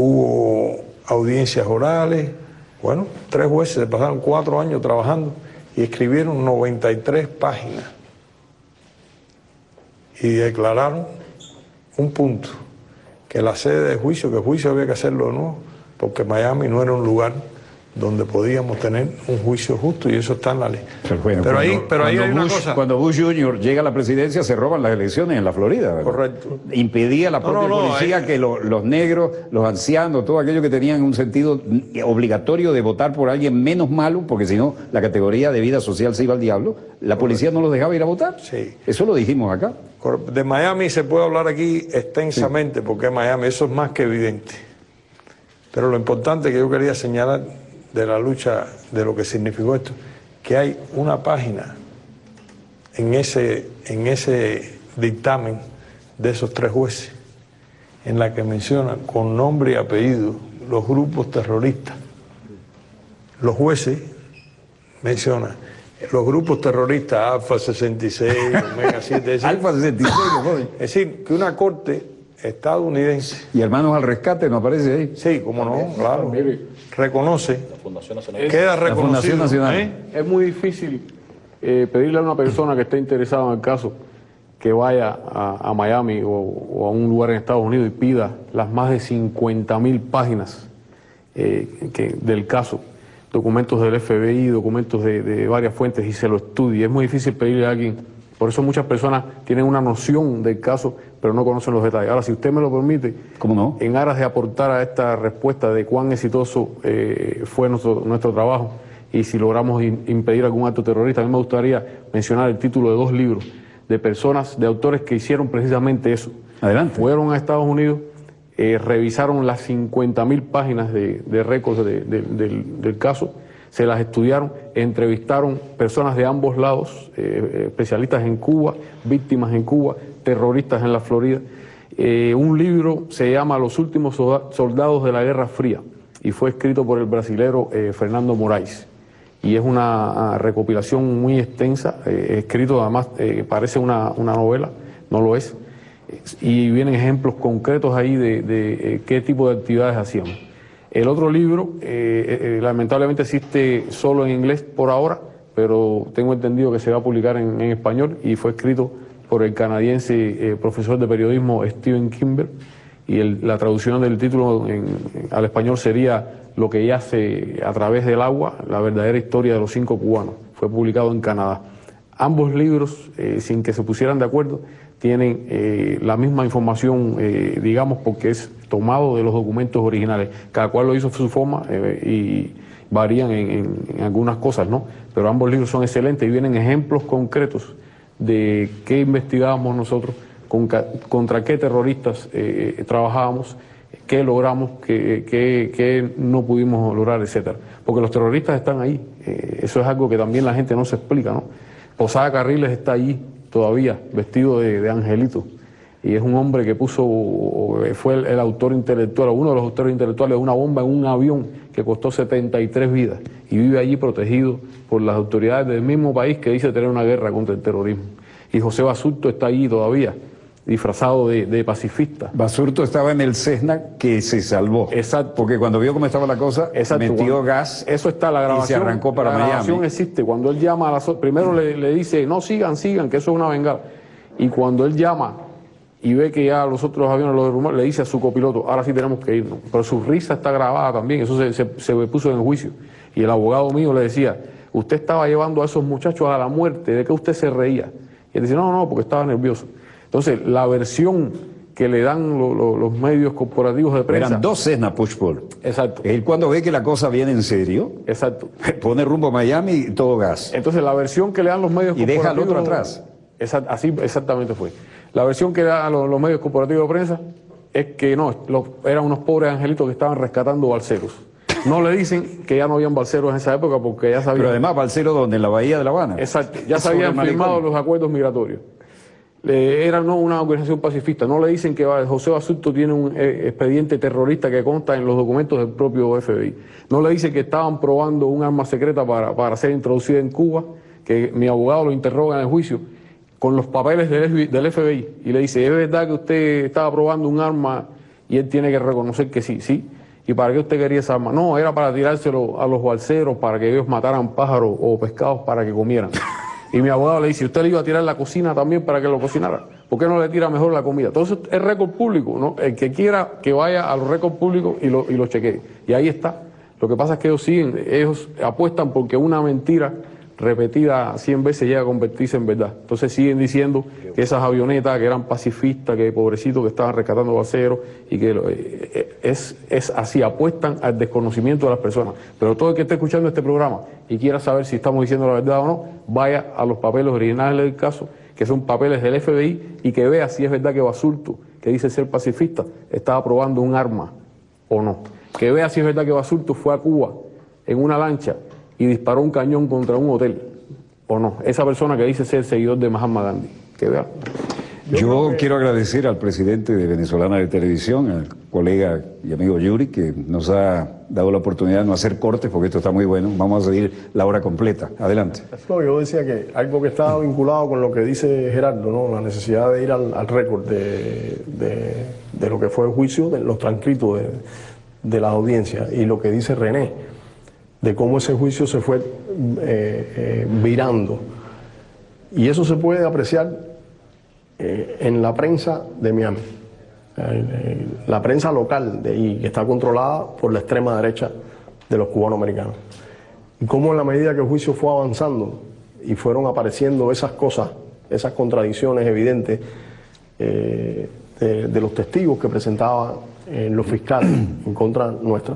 [SPEAKER 4] Hubo audiencias orales, bueno, 3 jueces se pasaron 4 años trabajando y escribieron 93 páginas y declararon un punto, que la sede de juicio, que el juicio había que hacerlo de nuevo, porque Miami no era un lugar donde podíamos tener un juicio justo, y eso está en la ley.
[SPEAKER 1] Pero ahí hay una cosa. Cuando Bush Jr. llega a la presidencia, se roban las elecciones en la Florida, ¿verdad?
[SPEAKER 4] Correcto.
[SPEAKER 1] Impedía a la propia policía que los negros, los ancianos, todos aquellos que tenían un sentido obligatorio de votar por alguien menos malo, porque si no, la categoría de vida social se iba al diablo, la policía no los dejaba ir a votar.
[SPEAKER 4] Sí.
[SPEAKER 1] Eso lo dijimos acá.
[SPEAKER 4] De Miami se puede hablar aquí extensamente, sí, porque Miami, eso es más que evidente. Pero lo importante que yo quería señalar de la lucha, de lo que significó esto, que hay una página en ese dictamen de esos 3 jueces en la que mencionan con nombre y apellido los grupos terroristas. Los jueces mencionan los grupos terroristas Alfa 66, Omega 7.
[SPEAKER 1] Alfa 66,
[SPEAKER 4] es decir, que una corte estadounidense.
[SPEAKER 1] ¿Y Hermanos al Rescate no aparece ahí?
[SPEAKER 4] Sí, cómo no, claro. Reconoce.
[SPEAKER 5] La Fundación Nacional.
[SPEAKER 4] Queda reconocido.
[SPEAKER 1] La Fundación Nacional.
[SPEAKER 6] Es muy difícil pedirle a una persona que esté interesada en el caso que vaya a Miami o a un lugar en Estados Unidos y pida las más de 50.000 páginas del caso, documentos del FBI, documentos de varias fuentes, y se lo estudie. Es muy difícil pedirle a alguien. Por eso muchas personas tienen una noción del caso, pero no conocen los detalles. Ahora, si usted me lo permite,
[SPEAKER 1] ¿cómo no?,
[SPEAKER 6] en aras de aportar a esta respuesta de cuán exitoso fue nuestro trabajo y si logramos impedir algún acto terrorista, a mí me gustaría mencionar el título de 2 libros de personas, de autores que hicieron precisamente eso.
[SPEAKER 1] Adelante.
[SPEAKER 6] Fueron a Estados Unidos, revisaron las 50.000 páginas de récords del caso, se las estudiaron, entrevistaron personas de ambos lados, especialistas en Cuba, víctimas en Cuba, terroristas en la Florida. Un libro se llama Los últimos soldados de la Guerra Fría y fue escrito por el brasilero Fernando Moraes. Y es una recopilación muy extensa, escrito además, parece una novela, no lo es, y vienen ejemplos concretos ahí de qué tipo de actividades hacíamos. El otro libro, lamentablemente existe solo en inglés por ahora, pero tengo entendido que se va a publicar en español, y fue escrito por el canadiense profesor de periodismo Steven Kimber, y la traducción del título al español sería Lo que yace a través del agua, la verdadera historia de los 5 cubanos. Fue publicado en Canadá. Ambos libros, sin que se pusieran de acuerdo, tienen la misma información, digamos, porque es tomado de los documentos originales. Cada cual lo hizo a su forma y varían en algunas cosas, ¿no? Pero ambos libros son excelentes y vienen ejemplos concretos de qué investigábamos nosotros, contra qué terroristas trabajábamos, qué logramos, qué no pudimos lograr, etcétera. Porque los terroristas están ahí. Eso es algo que también la gente no se explica, ¿no? Posada Carriles está allí todavía, vestido de angelito. Y es un hombre que fue el autor intelectual, uno de los autores intelectuales de una bomba en un avión que costó 73 vidas. Y vive allí protegido por las autoridades del mismo país que dice tener una guerra contra el terrorismo. Y José Basurto está allí todavía, disfrazado de pacifista.
[SPEAKER 1] Basurto estaba en el Cessna que se salvó.
[SPEAKER 6] Exacto.
[SPEAKER 1] Porque cuando vio cómo estaba la cosa, metió gas.
[SPEAKER 6] Eso está, la grabación.
[SPEAKER 1] Y se arrancó para Miami.
[SPEAKER 6] La grabación existe. Cuando él llama primero le dice, no, sigan, que eso es una bengala. Y cuando él llama y ve que ya los otros aviones los derrumbaron, le dice a su copiloto, ahora sí tenemos que irnos. Pero su risa está grabada también, eso se puso en el juicio. Y el abogado mío le decía, usted estaba llevando a esos muchachos a la muerte, ¿de qué usted se reía? Y él dice, no, porque estaba nervioso. Entonces, la versión que le dan los medios corporativos de prensa...
[SPEAKER 1] Eran 2 Cessna Pushball.
[SPEAKER 6] Exacto.
[SPEAKER 1] Él cuando ve que la cosa viene en serio,
[SPEAKER 6] exacto,
[SPEAKER 1] pone rumbo a Miami y todo gas.
[SPEAKER 6] Entonces, la versión que le dan los medios
[SPEAKER 1] y
[SPEAKER 6] corporativos...
[SPEAKER 1] deja al otro atrás.
[SPEAKER 6] Así exactamente fue. La versión que dan los medios corporativos de prensa es que no, eran unos pobres angelitos que estaban rescatando balseros. No le dicen que ya no habían balseros en esa época porque ya sabían...
[SPEAKER 1] Pero además balseros donde, en la bahía de La Habana.
[SPEAKER 6] Exacto, ya se habían firmado los acuerdos migratorios. Era no una organización pacifista. No le dicen que José Basurto tiene un expediente terrorista que consta en los documentos del propio FBI. No le dicen que estaban probando un arma secreta para ser introducida en Cuba, que mi abogado lo interroga en el juicio, con los papeles del FBI. Y le dice, ¿es verdad que usted estaba probando un arma? Y él tiene que reconocer que sí. ¿Y para qué usted quería esa arma? No, era para tirárselo a los balseros, para que ellos mataran pájaros o pescados para que comieran. Y mi abogado le dice, ¿usted le iba a tirar la cocina también para que lo cocinara? ¿Por qué no le tira mejor la comida? Entonces es récord público, ¿no? El que quiera que vaya a los récords públicos y lo chequee. Y ahí está. Lo que pasa es que ellos apuestan porque una mentira repetida 100 veces llega a convertirse en verdad. Entonces siguen diciendo que esas avionetas que eran pacifistas, que pobrecitos que estaban rescatando balseros y que es así, apuestan al desconocimiento de las personas. Pero todo el que esté escuchando este programa y quiera saber si estamos diciendo la verdad o no, vaya a los papeles originales del caso, que son papeles del FBI, y que vea si es verdad que Basurto, que dice ser pacifista, estaba probando un arma o no. Que vea si es verdad que Basurto fue a Cuba en una lancha y disparó un cañón contra un hotel, o no. Esa persona que dice ser seguidor de Mahatma Gandhi, que vea.
[SPEAKER 1] Yo quiero agradecer al presidente de Venezolana de Televisión, al colega y amigo Yuri, que nos ha dado la oportunidad de no hacer cortes, porque esto está muy bueno. Vamos a seguir la hora completa. Adelante.
[SPEAKER 3] No, yo decía que algo que está vinculado con lo que dice Gerardo, ¿no? La necesidad de ir al récord de lo que fue el juicio, de los transcritos de las audiencias, y lo que dice René, de cómo ese juicio se fue virando. Y eso se puede apreciar en la prensa de Miami, la prensa local de ahí, que está controlada por la extrema derecha de los cubanoamericanos. Y cómo en la medida que el juicio fue avanzando y fueron apareciendo esas cosas, esas contradicciones evidentes de los testigos que presentaban los fiscales en contra nuestra,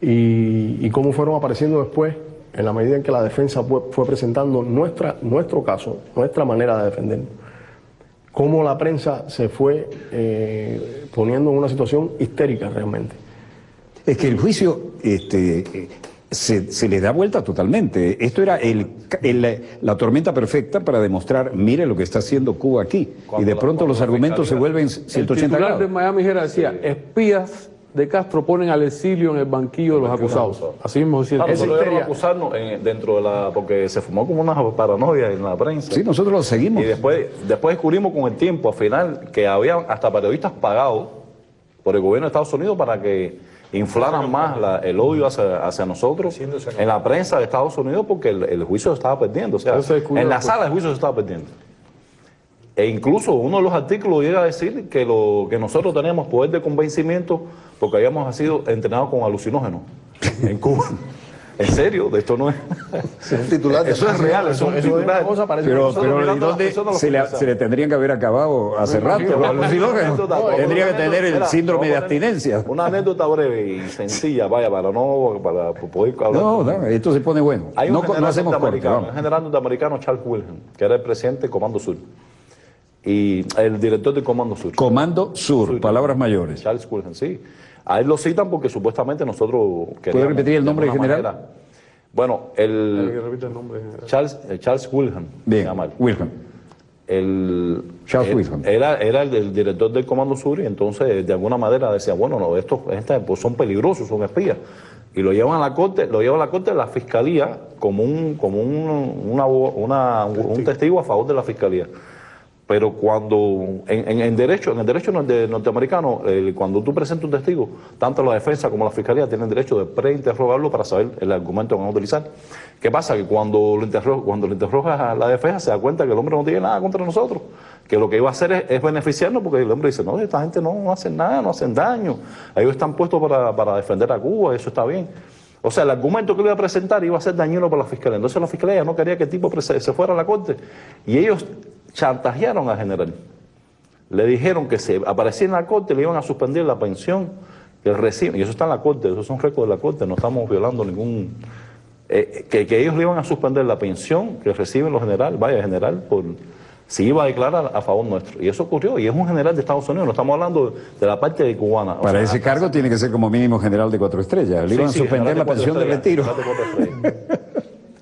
[SPEAKER 3] y cómo fueron apareciendo después, en la medida en que la defensa fue presentando nuestro caso, nuestra manera de defender, cómo la prensa se fue poniendo en una situación histérica realmente.
[SPEAKER 1] Es que el juicio se le da vuelta totalmente. Esto era la tormenta perfecta para demostrar, mire lo que está haciendo Cuba aquí. Y de pronto los argumentos se vuelven 180
[SPEAKER 6] El titular
[SPEAKER 1] grados.
[SPEAKER 6] de Miami Herald decía, espías de Castro ponen al exilio en el banquillo de los acusados. Así mismo decía.
[SPEAKER 5] Claro,
[SPEAKER 6] Esa
[SPEAKER 5] nosotros
[SPEAKER 6] histeria.
[SPEAKER 5] acusarnos dentro de porque se formó como una paranoia en la prensa.
[SPEAKER 1] Sí, nosotros lo seguimos.
[SPEAKER 5] Y después descubrimos con el tiempo, al final, que había hasta periodistas pagados por el gobierno de Estados Unidos para que inflaran más el odio hacia nosotros en la prensa de Estados Unidos, porque el juicio se estaba perdiendo. O sea, en la sala el juicio se estaba perdiendo. E incluso uno de los artículos llega a decir que nosotros teníamos poder de convencimiento porque habíamos sido entrenados con alucinógenos en Cuba. En serio, de esto no es.
[SPEAKER 2] Un titular de
[SPEAKER 5] Eso es real, eso es un titular.
[SPEAKER 3] una cosa, parece
[SPEAKER 1] Pero,
[SPEAKER 3] que
[SPEAKER 1] ¿y dónde se le tendrían que haber acabado hace rato los alucinógenos? Tendría que tener el síndrome de abstinencia.
[SPEAKER 5] Una anécdota breve y sencilla, vaya, para poder hablar.
[SPEAKER 1] No, esto se pone bueno.
[SPEAKER 5] Hay un
[SPEAKER 1] No
[SPEAKER 5] general
[SPEAKER 1] hacemos corte,
[SPEAKER 5] norteamericano,
[SPEAKER 1] vamos.
[SPEAKER 5] un general norteamericano, Charles Wilhelm, que era el presidente del Comando Sur. Y el director del Comando Sur.
[SPEAKER 1] Comando Sur, palabras mayores.
[SPEAKER 5] Charles Wilhelm, sí. A él lo citan porque supuestamente nosotros queríamos...
[SPEAKER 1] ¿Puede repetir el nombre
[SPEAKER 5] de
[SPEAKER 1] del
[SPEAKER 5] alguna
[SPEAKER 1] general?
[SPEAKER 5] manera. Bueno,
[SPEAKER 6] Repite el nombre.
[SPEAKER 5] Charles Wilhelm. se
[SPEAKER 1] Bien,
[SPEAKER 5] llama él.
[SPEAKER 1] Wilhelm. Charles Wilhelm.
[SPEAKER 5] Era el director del Comando Sur y entonces de alguna manera decía, bueno, no, estos pues son peligrosos, son espías. Y lo llevan a la corte, la fiscalía como un testigo a favor de la fiscalía. Pero cuando en el derecho norteamericano, cuando tú presentas un testigo, tanto la defensa como la fiscalía tienen derecho de preinterrogarlo para saber el argumento que van a utilizar. ¿Qué pasa? Que cuando lo interroga a la defensa se da cuenta que el hombre no tiene nada contra nosotros, que lo que iba a hacer es beneficiarnos, porque el hombre dice, no, esta gente no hace nada, no hacen daño, ellos están puestos para defender a Cuba, eso está bien. O sea, el argumento que le iba a presentar iba a ser dañino para la fiscalía. Entonces la fiscalía no quería que el tipo se fuera a la corte. Y ellos chantajearon al general. Le dijeron que si aparecía en la corte le iban a suspender la pensión que él recibe. Y eso está en la corte, esos son récords de la corte, no estamos violando ningún... que ellos le iban a suspender la pensión que reciben los generales, general, por si iba a declarar a favor nuestro. Y eso ocurrió, y es un general de Estados Unidos, no estamos hablando de la parte de cubana.
[SPEAKER 1] Para ese cargo tiene que ser como mínimo general de 4 estrellas. Le iban a suspender la pensión de retiro.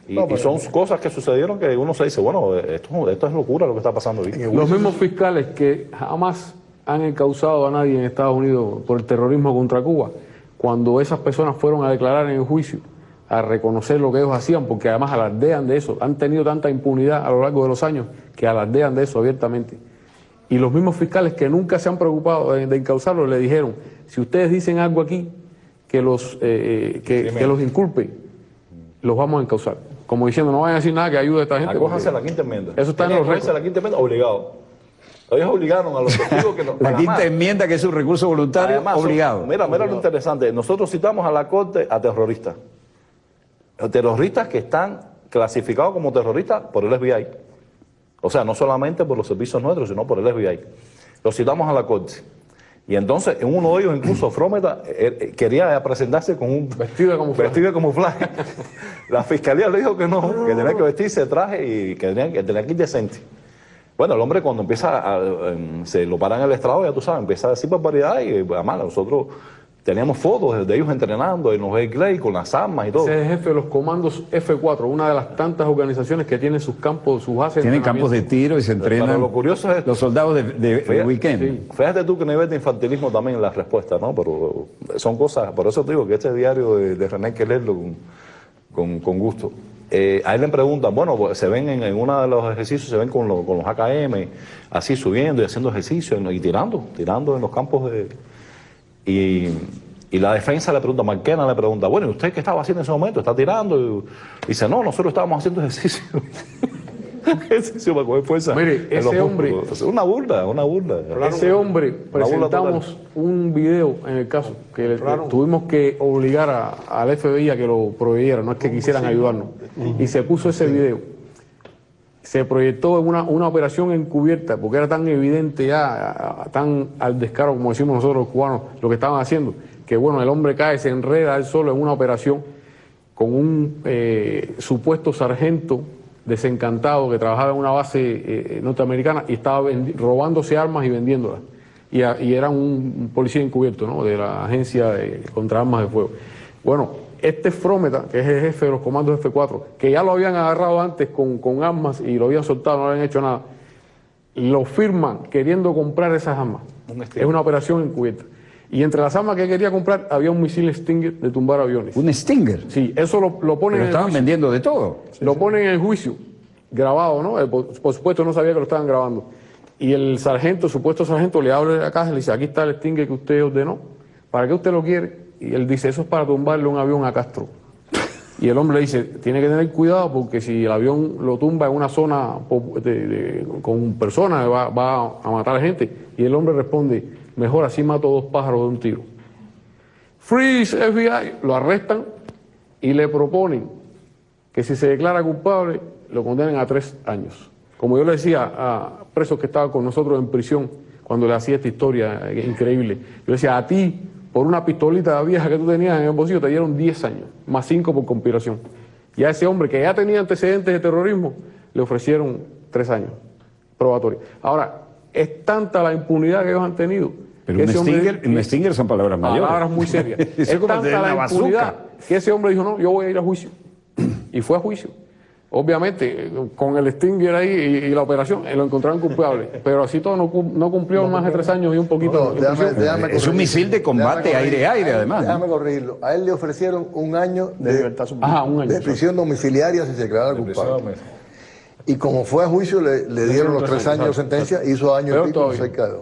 [SPEAKER 5] Y son cosas que sucedieron que uno se dice, bueno, esto es locura lo que está pasando aquí.
[SPEAKER 6] Los mismos fiscales que jamás han encausado a nadie en Estados Unidos por el terrorismo contra Cuba, cuando esas personas fueron a declarar en el juicio, a reconocer lo que ellos hacían, porque además alardean de eso, han tenido tanta impunidad a lo largo de los años que alardean de eso abiertamente. Y los mismos fiscales que nunca se han preocupado de encausarlo le dijeron, si ustedes dicen algo aquí que los inculpe, los vamos a encausar. Como diciendo, no vayan a decir nada que ayude a esta gente.
[SPEAKER 5] Acójanse a la quinta enmienda.
[SPEAKER 6] Eso está en los récords.
[SPEAKER 5] A la quinta enmienda obligado. Ellos obligaron a los testigos que no.
[SPEAKER 1] La quinta enmienda, que es un recurso voluntario,
[SPEAKER 5] Además,
[SPEAKER 1] obligado.
[SPEAKER 5] Mira lo interesante. Nosotros citamos a la corte a terroristas. Terroristas que están clasificados como terroristas por el FBI. O sea, no solamente por los servicios nuestros, sino por el FBI. Los citamos a la corte. Y entonces, en uno de ellos, incluso Frometa quería presentarse con un
[SPEAKER 6] vestido de camuflaje.
[SPEAKER 5] La fiscalía le dijo que no, que tenía que vestirse de traje y que tenía que ir decente. Bueno, el hombre cuando se lo paran en el estrado, ya tú sabes, empieza a decir barbaridad y además nosotros teníamos fotos de ellos entrenando en los Clay con las armas y todo.
[SPEAKER 6] Ese es el jefe de los comandos F4, una de las tantas organizaciones que tiene sus campos, sus bases.
[SPEAKER 1] Tienen campos de tiro y se entrenan.
[SPEAKER 5] Pero lo curioso es
[SPEAKER 1] los soldados de weekend.
[SPEAKER 5] Sí. Fíjate tú que nivel de infantilismo también en la respuesta, ¿no? Pero son cosas, por eso te digo que este diario de René hay que leerlo con gusto. A él le preguntan, bueno, pues se ven en uno de los ejercicios, se ven con los AKM, así subiendo y haciendo ejercicios y tirando en los campos de... Y la defensa le pregunta, Marquena le pregunta, bueno, ¿y usted qué estaba haciendo en ese momento? ¿Está tirando? Y dice, no, nosotros estábamos haciendo ejercicio. Ejercicio para coger fuerza.
[SPEAKER 6] Mire, ese hombre...
[SPEAKER 5] Es una burla.
[SPEAKER 6] Ese hombre, presentamos un video en el caso que tuvimos que obligar al FBI a que lo proveyera, no es que quisieran ayudarnos. Y se puso ese video. Se proyectó en una operación encubierta, porque era tan evidente ya, tan al descaro, como decimos nosotros los cubanos, lo que estaban haciendo, que bueno, el hombre cae, se enreda él solo en una operación con un supuesto sargento desencantado que trabajaba en una base norteamericana y estaba robándose armas y vendiéndolas. Y era un policía encubierto, ¿no?, de la agencia contra armas de fuego. Bueno, este Frometa, que es el jefe de los comandos F4, que ya lo habían agarrado antes con armas y lo habían soltado, no le habían hecho nada, lo firman queriendo comprar esas armas. Es una operación encubierta. Y entre las armas que quería comprar había un misil Stinger de tumbar aviones.
[SPEAKER 1] ¿Un Stinger?
[SPEAKER 6] Sí, eso lo ponen
[SPEAKER 1] Pero
[SPEAKER 6] en
[SPEAKER 1] estaban vendiendo de todo.
[SPEAKER 6] Lo ponen en el juicio, grabado, ¿no? Por supuesto no sabía que lo estaban grabando. Y el supuesto sargento, le abre la caja y le dice, aquí está el Stinger que usted ordenó, ¿para qué usted lo quiere? Y él dice, eso es para tumbarle un avión a Castro. Y el hombre le dice, tiene que tener cuidado porque si el avión lo tumba en una zona con personas, va a matar a gente. Y el hombre responde, mejor así mato 2 pájaros de un tiro. Freeze, FBI, lo arrestan y le proponen que si se declara culpable, lo condenen a 3 años. Como yo le decía a presos que estaban con nosotros en prisión, cuando le hacía esta historia increíble, yo decía, a ti, por una pistolita vieja que tú tenías en el bolsillo, te dieron 10 años, más 5 por conspiración. Y a ese hombre que ya tenía antecedentes de terrorismo, le ofrecieron 3 años probatorios. Ahora, es tanta la impunidad que ellos han tenido.
[SPEAKER 1] Pero un Stinger son palabras mayores.
[SPEAKER 6] Palabras muy serias. Es tanta la impunidad que ese hombre dijo, no, yo voy a ir a juicio. Y fue a juicio. Obviamente, con el Stinger ahí y la operación, lo encontraron culpable. Pero así todo no cumplió más de 3 años y un poquito.
[SPEAKER 1] Es un misil de combate aire-aire, además.
[SPEAKER 2] Déjame corregirlo. A él le ofrecieron 1 año de libertad
[SPEAKER 6] de
[SPEAKER 2] prisión domiciliaria si se declarara culpable. Y como fue a juicio, le dieron los 3 años de sentencia, hizo año y pico, cerca de 2.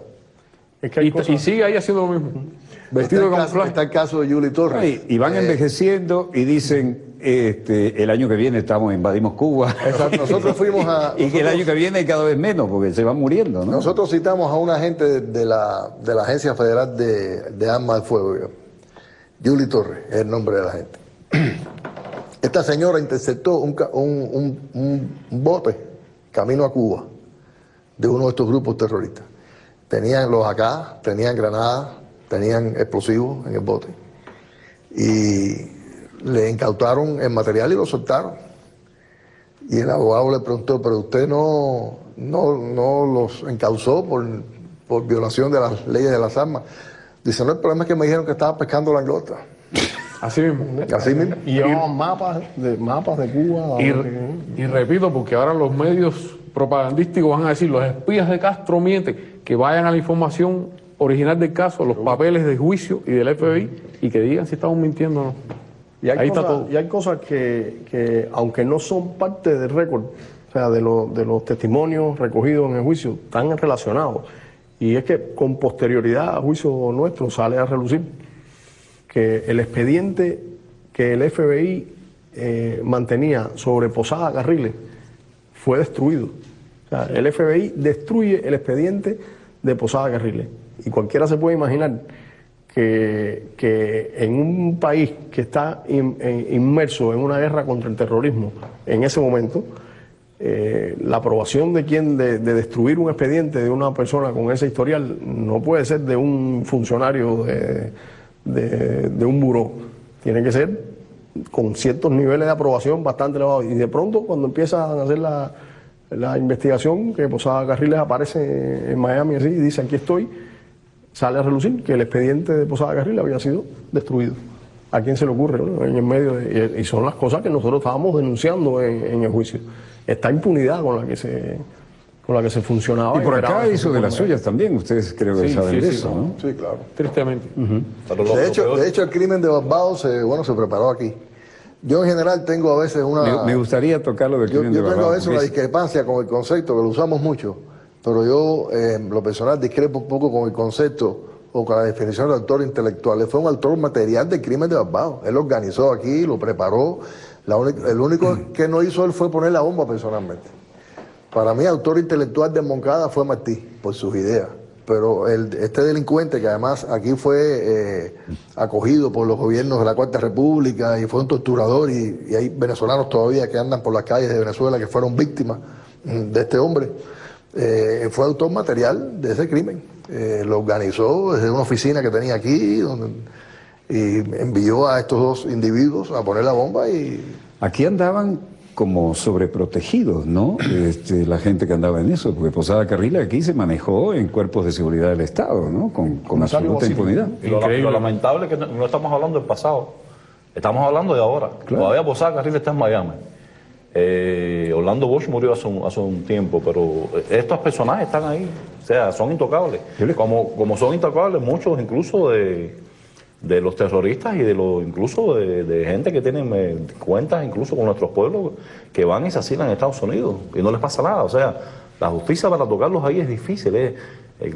[SPEAKER 3] Es que
[SPEAKER 6] y sigue ahí haciendo lo mismo. Vestido de camuflaje.
[SPEAKER 2] Está el caso de Yuli Torres.
[SPEAKER 1] Y van envejeciendo y dicen, el año que viene invadimos Cuba.
[SPEAKER 2] Nosotros fuimos a...
[SPEAKER 1] y que el año que viene cada vez menos, porque se van muriendo, ¿no?
[SPEAKER 2] Nosotros citamos a un agente de la Agencia Federal de Armas de Fuego. Yuli Torres es el nombre de la gente. Esta señora interceptó un bote camino a Cuba de uno de estos grupos terroristas. Tenían los AK, tenían granadas, tenían explosivos en el bote. Y le incautaron el material y lo soltaron. Y el abogado le preguntó, pero usted no los encausó por violación de las leyes de las armas. Dice, no, el problema es que me dijeron que estaba pescando langosta.
[SPEAKER 6] Así mismo.
[SPEAKER 2] Así mismo.
[SPEAKER 3] Y llevaban mapas de Cuba.
[SPEAKER 6] Y repito, porque ahora los medios propagandísticos van a decir, los espías de Castro mienten, que vayan a la información original del caso, los papeles de juicio y del FBI, y que digan si estamos mintiendo o no.
[SPEAKER 3] Y
[SPEAKER 6] Ahí está todo.
[SPEAKER 3] Y hay cosas que, aunque no son parte del récord, o sea, de los testimonios recogidos en el juicio, están relacionados. Y es que con posterioridad a juicio nuestro sale a relucir que el expediente que el FBI mantenía sobre Posada Carriles fue destruido. O sea, el FBI destruye el expediente de Posada Carriles. Y cualquiera se puede imaginar que en un país que está inmerso en una guerra contra el terrorismo en ese momento, la aprobación de destruir un expediente de una persona con ese historial no puede ser de un funcionario de un buró. Tiene que ser con ciertos niveles de aprobación bastante elevados. Y de pronto, cuando empiezan a hacer la investigación, que Posada Carriles aparece en Miami así y dice, aquí estoy, sale a relucir que el expediente de Posada Carriles había sido destruido. ¿A quién se le ocurre, ¿no? En el medio y son las cosas que nosotros estábamos denunciando en el juicio. Esta impunidad con la que se funcionaba.
[SPEAKER 1] Y por acá hizo de las suyas también, ustedes creo que saben de eso, ¿no?
[SPEAKER 2] Sí, claro.
[SPEAKER 6] Tristemente.
[SPEAKER 2] De hecho, el crimen de Barbados se preparó aquí. Yo en general tengo a veces una...
[SPEAKER 1] Me gustaría tocar lo del crimen de Barbados.
[SPEAKER 2] Yo tengo a veces una discrepancia con el concepto, que lo usamos mucho, pero yo, lo personal, discrepo un poco con el concepto o con la definición de autor intelectual. Él fue un autor material del crimen de Barbados. Él lo organizó aquí, lo preparó. El único que no hizo él fue poner la bomba personalmente. Para mí, autor intelectual de Moncada fue Martí, por sus ideas. Pero este delincuente, que además aquí fue acogido por los gobiernos de la Cuarta República y fue un torturador, y hay venezolanos todavía que andan por las calles de Venezuela que fueron víctimas de este hombre, fue autor material de ese crimen. Lo organizó desde una oficina que tenía aquí y envió a estos 2 individuos a poner la bomba. Y
[SPEAKER 1] aquí andaban como sobreprotegidos, ¿no? La gente que andaba en eso, porque Posada Carriles aquí se manejó en cuerpos de seguridad del Estado, ¿no? Con absoluta impunidad.
[SPEAKER 5] Y lo lamentable es que no estamos hablando del pasado, estamos hablando de ahora. Claro. Todavía Posada Carriles está en Miami. Orlando Bosch murió hace un tiempo, pero estos personajes están ahí, o sea, son intocables. Como son intocables muchos incluso de los terroristas y incluso de gente que tienen cuentas incluso con nuestros pueblos que van y se asilan en Estados Unidos y no les pasa nada. O sea, la justicia para tocarlos ahí es difícil.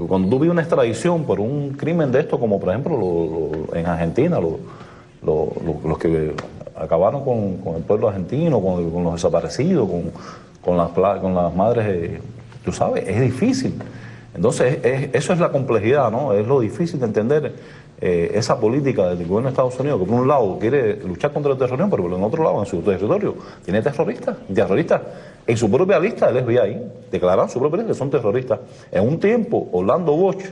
[SPEAKER 5] Cuando tú vives una extradición por un crimen de esto, como por ejemplo en Argentina, los que acabaron con el pueblo argentino, con los desaparecidos, con las madres, tú sabes, es difícil. Entonces, eso es la complejidad, ¿no? Es lo difícil de entender esa política del gobierno de Estados Unidos, que por un lado quiere luchar contra el terrorismo, pero por el otro lado, en su territorio, tiene terroristas en su propia lista del FBI, declararon su propia lista que son terroristas. En un tiempo, Orlando Bosch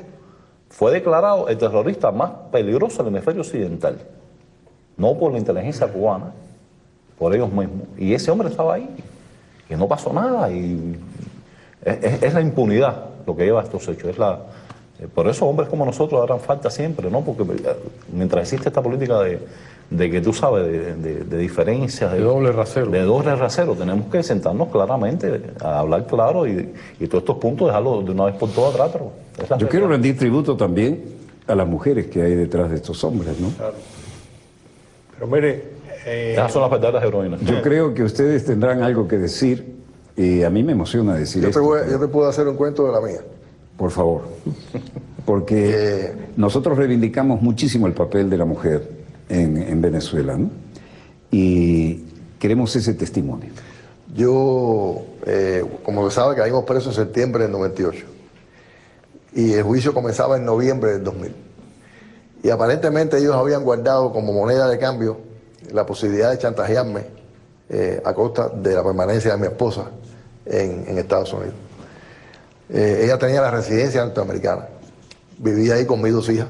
[SPEAKER 5] fue declarado el terrorista más peligroso del hemisferio occidental, no por la inteligencia cubana, por ellos mismos. Y ese hombre estaba ahí, y no pasó nada, y es la impunidad lo que lleva a estos hechos, por eso hombres como nosotros harán falta siempre, ¿no? Porque mientras existe esta política de que tú sabes, de diferencias,
[SPEAKER 6] de doble rasero,
[SPEAKER 5] tenemos que sentarnos claramente a hablar claro y todos estos puntos dejarlos de una vez por todas atrás.
[SPEAKER 1] Yo quiero rendir tributo también a las mujeres que hay detrás de estos hombres, ¿no?
[SPEAKER 4] Claro. Pero mire...
[SPEAKER 5] esas son las verdaderas heroínas.
[SPEAKER 1] Yo creo que ustedes tendrán algo que decir y a mí me emociona decir esto.
[SPEAKER 2] Yo te puedo hacer un cuento de la mía.
[SPEAKER 1] Por favor, porque nosotros reivindicamos muchísimo el papel de la mujer en Venezuela, ¿no? Y queremos ese testimonio.
[SPEAKER 2] Yo, como se sabe, caímos presos en septiembre del 98 y el juicio comenzaba en noviembre del 2000. Y aparentemente ellos habían guardado como moneda de cambio la posibilidad de chantajearme a costa de la permanencia de mi esposa en Estados Unidos. Ella tenía la residencia norteamericana, vivía ahí con mis 2 hijas.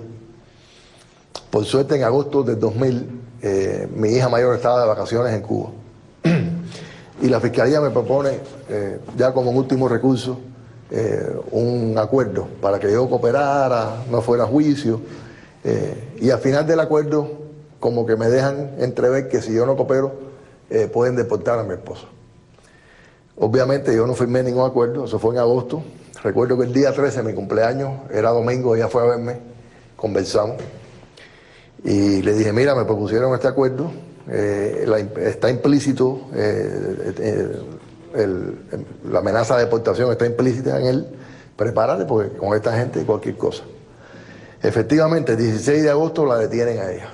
[SPEAKER 2] Por suerte, en agosto del 2000, mi hija mayor estaba de vacaciones en Cuba. Y la Fiscalía me propone, ya como un último recurso, un acuerdo para que yo cooperara, no fuera a juicio. Y al final del acuerdo, como que me dejan entrever que si yo no coopero, pueden deportar a mi esposa. Obviamente yo no firmé ningún acuerdo, eso fue en agosto. Recuerdo que el día 13, mi cumpleaños, era domingo, ella fue a verme, conversamos. Y le dije, mira, me propusieron este acuerdo, está implícito, la amenaza de deportación está implícita en él, prepárate porque con esta gente cualquier cosa. Efectivamente, el 16 de agosto la detienen a ella.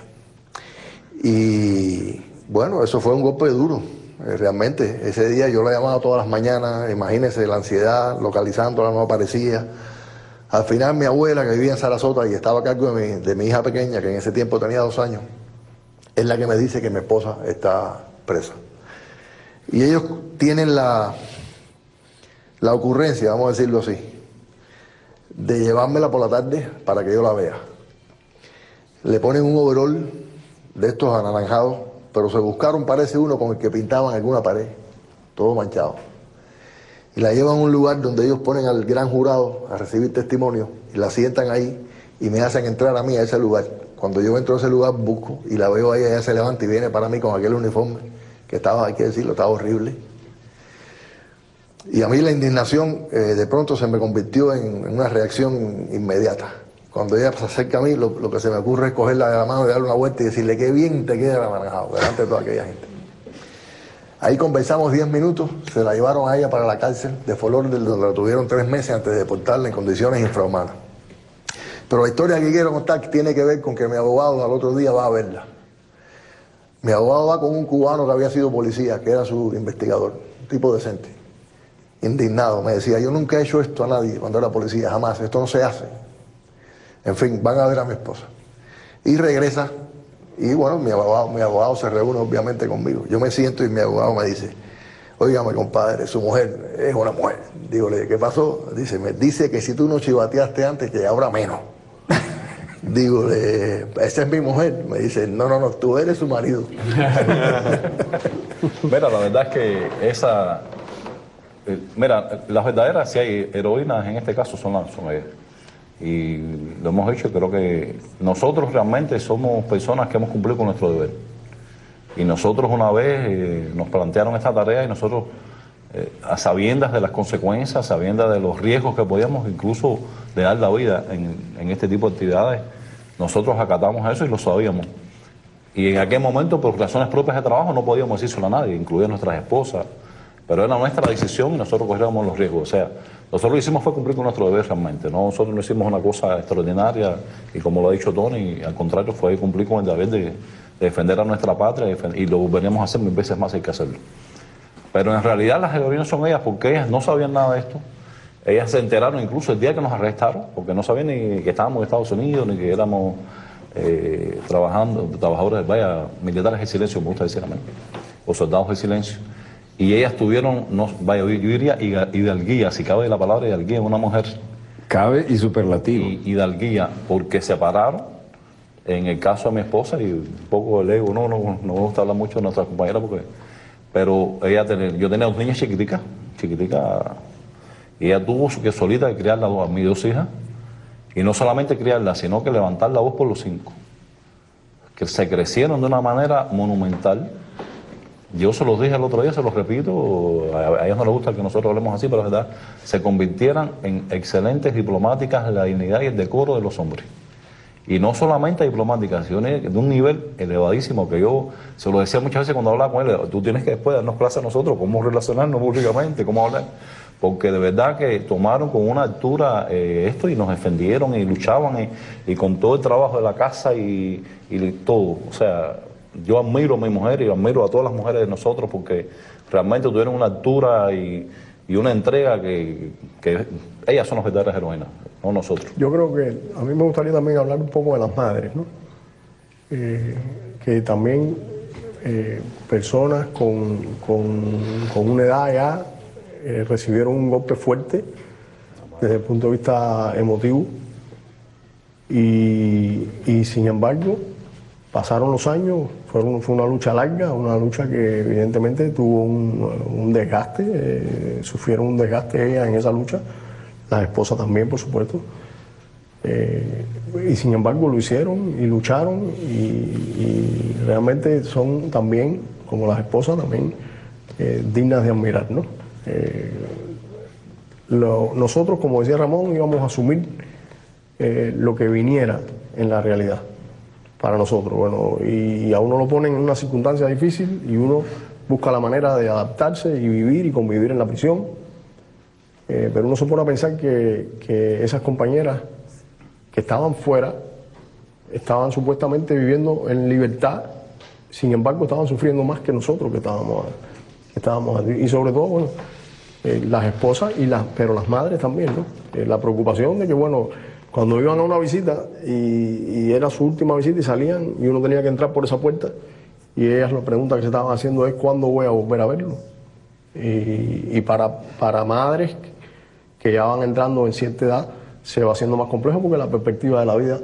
[SPEAKER 2] Y bueno, eso fue un golpe duro. Realmente, ese día yo la llamaba todas las mañanas, imagínense la ansiedad, localizándola, no aparecía. Al final mi abuela, que vivía en Sarasota y estaba a cargo de mi hija pequeña, que en ese tiempo tenía 2 años, es la que me dice que mi esposa está presa. Y ellos tienen la ocurrencia, vamos a decirlo así, de llevármela por la tarde para que yo la vea. Le ponen un overol de estos anaranjados, pero se buscaron, parece uno con el que pintaban alguna pared, todo manchado. Y la llevan a un lugar donde ellos ponen al gran jurado a recibir testimonio y la sientan ahí y me hacen entrar a mí a ese lugar. Cuando yo entro a ese lugar busco y la veo ahí, ella se levanta y viene para mí con aquel uniforme que estaba, hay que decirlo, estaba horrible. Y a mí la indignación de pronto se me convirtió en una reacción inmediata. Cuando ella se acerca a mí, lo que se me ocurre es cogerla de la mano y darle una vuelta y decirle qué bien te queda el anaranjado delante de toda aquella gente. Ahí conversamos 10 minutos, se la llevaron a ella para la cárcel de Fort Lauderdale, donde la tuvieron 3 meses antes de deportarla en condiciones infrahumanas. Pero la historia que quiero contar tiene que ver con que mi abogado al otro día va a verla. Mi abogado va con un cubano que había sido policía, que era su investigador, un tipo decente. Indignado, me decía, yo nunca he hecho esto a nadie cuando era policía, jamás, esto no se hace. En fin, van a ver a mi esposa. Y regresa, y bueno, mi abogado se reúne obviamente conmigo. Yo me siento y mi abogado me dice, óigame compadre, su mujer es una mujer. Dígole, ¿qué pasó? Dice, me dice que si tú no chivateaste antes, que ahora menos. Dígole, esa es mi mujer. Me dice, no, tú eres su marido.
[SPEAKER 5] Mira, la verdad es que esa... Mira, las verdaderas, si hay heroínas en este caso, son ellas. Y lo hemos hecho, creo que nosotros realmente somos personas que hemos cumplido con nuestro deber. Y nosotros una vez nos plantearon esta tarea y nosotros, a sabiendas de las consecuencias, a sabiendas de los riesgos que podíamos incluso de dar la vida en este tipo de actividades, nosotros acatamos eso y lo sabíamos. Y en aquel momento, por razones propias de trabajo, no podíamos decírselo a nadie, incluidas nuestras esposas. Pero era nuestra decisión y nosotros cogíamos los riesgos. O sea, nosotros lo que hicimos fue cumplir con nuestro deber realmente, ¿no? Nosotros no hicimos una cosa extraordinaria y como lo ha dicho Tony, al contrario, fue cumplir con el deber de defender a nuestra patria y lo volveríamos a hacer 1000 veces más, hay que hacerlo. Pero en realidad las heroínas son ellas porque ellas no sabían nada de esto. Ellas se enteraron incluso el día que nos arrestaron, porque no sabían ni que estábamos en Estados Unidos, ni que éramos trabajadores, militares del silencio, me gusta decir a mí, o soldados del silencio. Y ellas tuvieron, yo diría hidalguía, si cabe la palabra hidalguía en una mujer.
[SPEAKER 1] Cabe y superlativo.
[SPEAKER 5] Hidalguía, porque se pararon, en el caso de mi esposa, y un poco el ego, no me gusta hablar mucho de nuestra compañera, pero yo tenía 2 niñas chiquiticas, y ella tuvo que solita criar a mis 2 hijas, y no solamente criarlas, sino que levantar la voz por los 5, que se crecieron de una manera monumental. Yo se los dije el otro día, se los repito, a ellos no les gusta que nosotros hablemos así, pero es verdad, se convirtieran en excelentes diplomáticas, la dignidad y el decoro de los hombres. Y no solamente diplomáticas, sino de un nivel elevadísimo, que yo se lo decía muchas veces cuando hablaba con él, tú tienes que después darnos clases a nosotros, cómo relacionarnos públicamente, cómo hablar, porque de verdad que tomaron con una altura esto y nos defendieron y luchaban y con todo el trabajo de la casa y todo, o sea... Yo admiro a mi mujer y admiro a todas las mujeres de nosotros porque realmente tuvieron una altura y una entrega que ellas son las verdaderas heroínas, no nosotros.
[SPEAKER 3] Yo creo que a mí me gustaría también hablar un poco de las madres, ¿no? Que también personas con una edad ya recibieron un golpe fuerte desde el punto de vista emotivo y sin embargo pasaron los años, fue una lucha larga, una lucha que evidentemente tuvo un desgaste, sufrieron un desgaste ellas en esa lucha, las esposas también, por supuesto, y sin embargo lo hicieron y lucharon y realmente son también, como las esposas, también dignas de admirar, ¿no? Nosotros, como decía Ramón, íbamos a asumir lo que viniera en la realidad para nosotros, bueno, y a uno lo ponen en una circunstancia difícil y uno busca la manera de adaptarse y vivir y convivir en la prisión, pero uno se pone a pensar que esas compañeras que estaban fuera, estaban supuestamente viviendo en libertad, sin embargo estaban sufriendo más que nosotros que estábamos allí, y sobre todo, bueno, las esposas, pero las madres también, ¿no? La preocupación de que, bueno, cuando iban a una visita y era su última visita y salían y uno tenía que entrar por esa puerta y ellas la pregunta que se estaban haciendo es ¿cuándo voy a volver a verlo? Y para madres que ya van entrando en cierta edad se va haciendo más complejo porque la perspectiva de la vida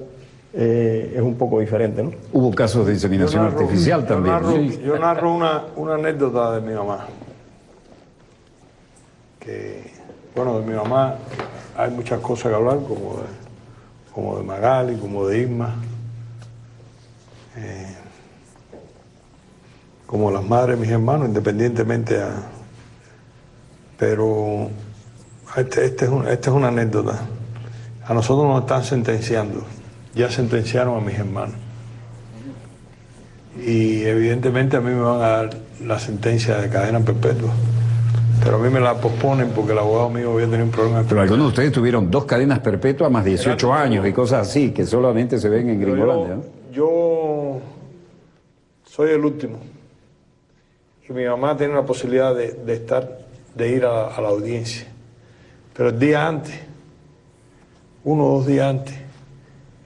[SPEAKER 3] es un poco diferente, ¿no?
[SPEAKER 1] Hubo casos de inseminación artificial también.
[SPEAKER 4] Yo narro una anécdota de mi mamá. Bueno, de mi mamá hay muchas cosas que hablar, como de Magali, como de Irma, como las madres de mis hermanos, independientemente pero esta es una anécdota. A nosotros nos están sentenciando, ya sentenciaron a mis hermanos. Y evidentemente a mí me van a dar la sentencia de cadena perpetua. Pero a mí me la posponen porque el abogado mío había tenido un problema.
[SPEAKER 1] Pero algunos de ustedes tuvieron 2 cadenas perpetuas más 18 años y cosas así, que solamente se ven en Gringolandia, ¿no?
[SPEAKER 4] Yo soy el último. Y mi mamá tiene la posibilidad de ir a la audiencia. Pero el día antes, 1 o 2 días antes,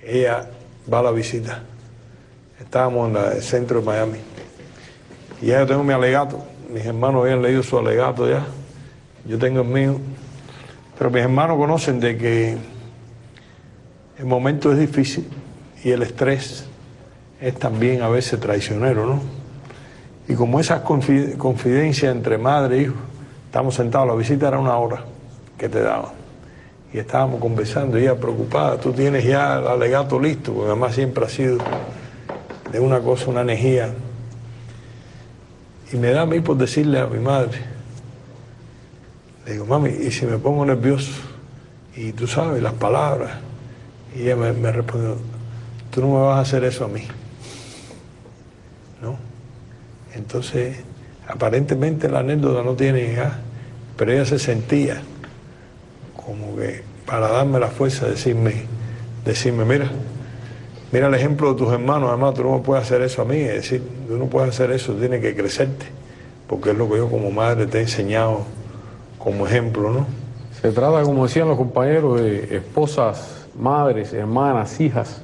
[SPEAKER 4] ella va a la visita. Estábamos en el centro de Miami. Y ya yo tengo mi alegato. Mis hermanos habían leído su alegato ya, yo tengo el mío, pero mis hermanos conocen de que el momento es difícil y el estrés es también a veces traicionero, ¿no? Y como esas confidencias entre madre e hijo, estábamos sentados, la visita era 1 hora que te daban, y estábamos conversando, y ella preocupada, tú tienes ya el alegato listo, porque mi mamá siempre ha sido de una cosa, una energía. Y me da a mí por decirle a mi madre, le digo, mami, ¿y si me pongo nervioso? Y tú sabes, las palabras. Y ella me respondió, tú no me vas a hacer eso a mí, ¿no? Entonces, aparentemente la anécdota no tiene hija, pero ella se sentía como que para darme la fuerza de decirme, mira el ejemplo de tus hermanos, además tú no me puedes hacer eso a mí, es decir, tú no puedes hacer eso, tú tienes que crecerte, porque es lo que yo como madre te he enseñado como ejemplo, ¿no?
[SPEAKER 6] Se trata, como decían los compañeros, de esposas, madres, hermanas, hijas,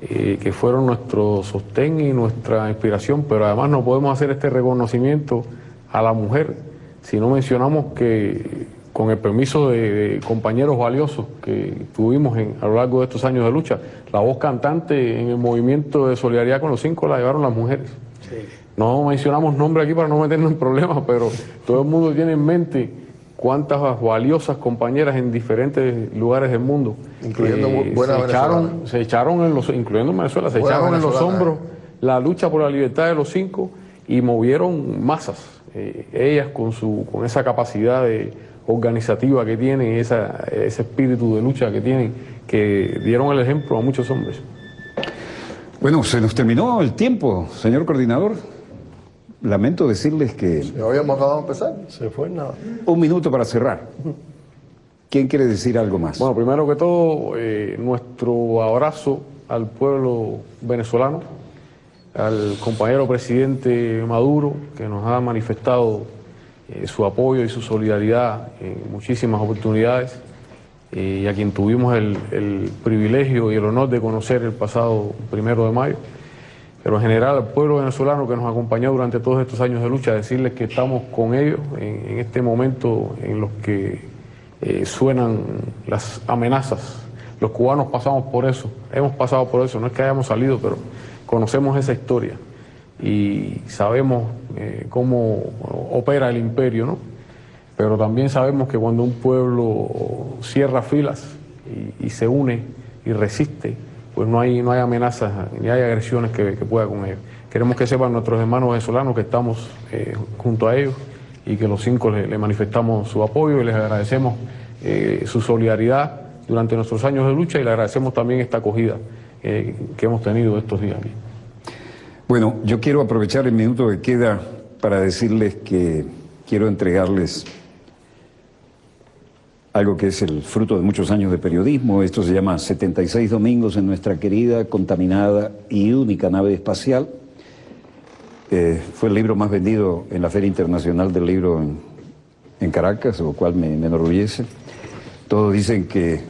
[SPEAKER 6] que fueron nuestro sostén y nuestra inspiración, pero además no podemos hacer este reconocimiento a la mujer si no mencionamos que, con el permiso de compañeros valiosos que tuvimos a lo largo de estos años de lucha, la voz cantante en el movimiento de solidaridad con los 5 la llevaron las mujeres. Sí. No mencionamos nombres aquí para no meternos en problemas, pero todo el mundo tiene en mente cuántas valiosas compañeras en diferentes lugares del mundo,
[SPEAKER 2] incluyendo buenas
[SPEAKER 6] se echaron en los, incluyendo Venezuela, se echaron en los hombros la lucha por la libertad de los 5 y movieron masas. Ellas con esa capacidad organizativa que tienen, ese espíritu de lucha que tienen, que dieron el ejemplo a muchos hombres.
[SPEAKER 1] Bueno, se nos terminó el tiempo, señor coordinador. Lamento decirles que...
[SPEAKER 2] ¿No habíamos acabado de empezar?
[SPEAKER 3] Se fue nada.
[SPEAKER 1] Un minuto para cerrar. ¿Quién quiere decir algo más?
[SPEAKER 6] Bueno, primero que todo, nuestro abrazo al pueblo venezolano, al compañero presidente Maduro, que nos ha manifestado su apoyo y su solidaridad en muchísimas oportunidades, y a quien tuvimos el privilegio y el honor de conocer el pasado 1 de mayo. Pero en general al pueblo venezolano que nos acompañó durante todos estos años de lucha, decirles que estamos con ellos en este momento en los que suenan las amenazas. Los cubanos pasamos por eso, hemos pasado por eso, no es que hayamos salido, pero conocemos esa historia y sabemos cómo opera el imperio, ¿no? Pero también sabemos que cuando un pueblo cierra filas y se une y resiste, pues no hay amenazas ni hay agresiones que pueda con ellos. Queremos que sepan nuestros hermanos venezolanos que estamos junto a ellos y que los 5 le manifestamos su apoyo y les agradecemos su solidaridad durante nuestros años de lucha y le agradecemos también esta acogida que hemos tenido estos días aquí.
[SPEAKER 1] Bueno, yo quiero aprovechar el minuto que queda para decirles que quiero entregarles algo que es el fruto de muchos años de periodismo. Esto se llama 76 domingos en nuestra querida, contaminada y única nave espacial. Fue el libro más vendido en la Feria Internacional del Libro en Caracas, lo cual me enorgullece. Todos dicen que...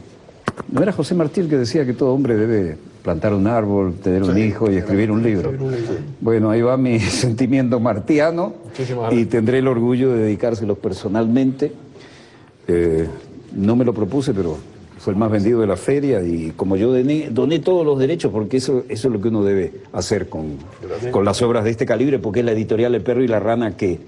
[SPEAKER 1] ¿No era José Martí el que decía que todo hombre debe plantar un árbol, tener un hijo y escribir un libro? Bueno, ahí va mi sentimiento martiano y tendré el orgullo de dedicárselos personalmente. No me lo propuse, pero fue el más vendido de la feria y como yo doné todos los derechos, porque eso es lo que uno debe hacer con las obras de este calibre, porque es la editorial El Perro y la Rana que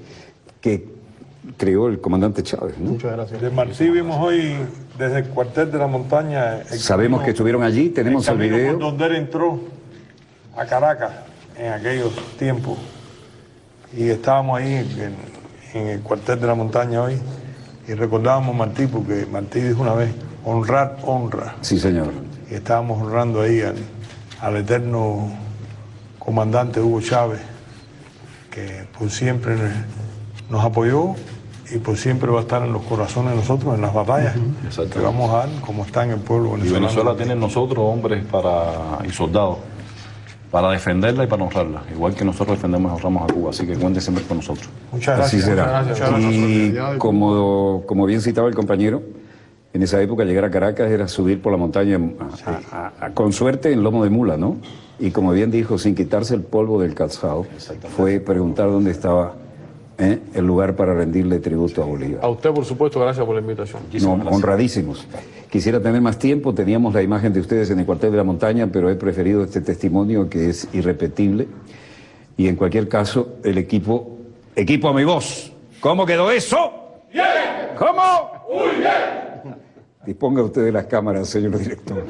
[SPEAKER 1] creó el comandante Chávez, ¿no?
[SPEAKER 3] Muchas gracias.
[SPEAKER 4] De Martí vimos hoy desde el cuartel de la montaña.
[SPEAKER 1] Sabemos que estuvieron allí, tenemos el video.
[SPEAKER 4] Por donde él entró a Caracas en aquellos tiempos y estábamos ahí en el cuartel de la montaña hoy. Y recordábamos a Martí, porque Martí dijo una vez, honrar, honra.
[SPEAKER 1] Sí, señor.
[SPEAKER 4] Y estábamos honrando ahí al eterno comandante Hugo Chávez, que por siempre nos apoyó y por siempre va a estar en los corazones de nosotros, en las batallas que vamos a dar, como está en el pueblo venezolano.
[SPEAKER 5] Y Venezuela tiene en nosotros hombres y soldados para defenderla y para honrarla, igual que nosotros defendemos y honramos a Cuba, así que cuenten siempre con nosotros.
[SPEAKER 4] Muchas gracias.
[SPEAKER 1] Así será.
[SPEAKER 3] Muchas gracias.
[SPEAKER 1] Y como bien citaba el compañero, en esa época llegar a Caracas era subir por la montaña con suerte en lomo de mula, ¿no? Y como bien dijo, sin quitarse el polvo del calzado, fue preguntar dónde estaba el lugar para rendirle tributo a Bolívar.
[SPEAKER 6] A usted, por supuesto, gracias por la invitación.
[SPEAKER 1] No, honradísimos. Quisiera tener más tiempo, teníamos la imagen de ustedes en el cuartel de la montaña, pero he preferido este testimonio que es irrepetible. Y en cualquier caso, el equipo amigos, ¿cómo quedó eso? ¡Bien! ¿Cómo? ¡Muy bien! Disponga usted de las cámaras, señor director.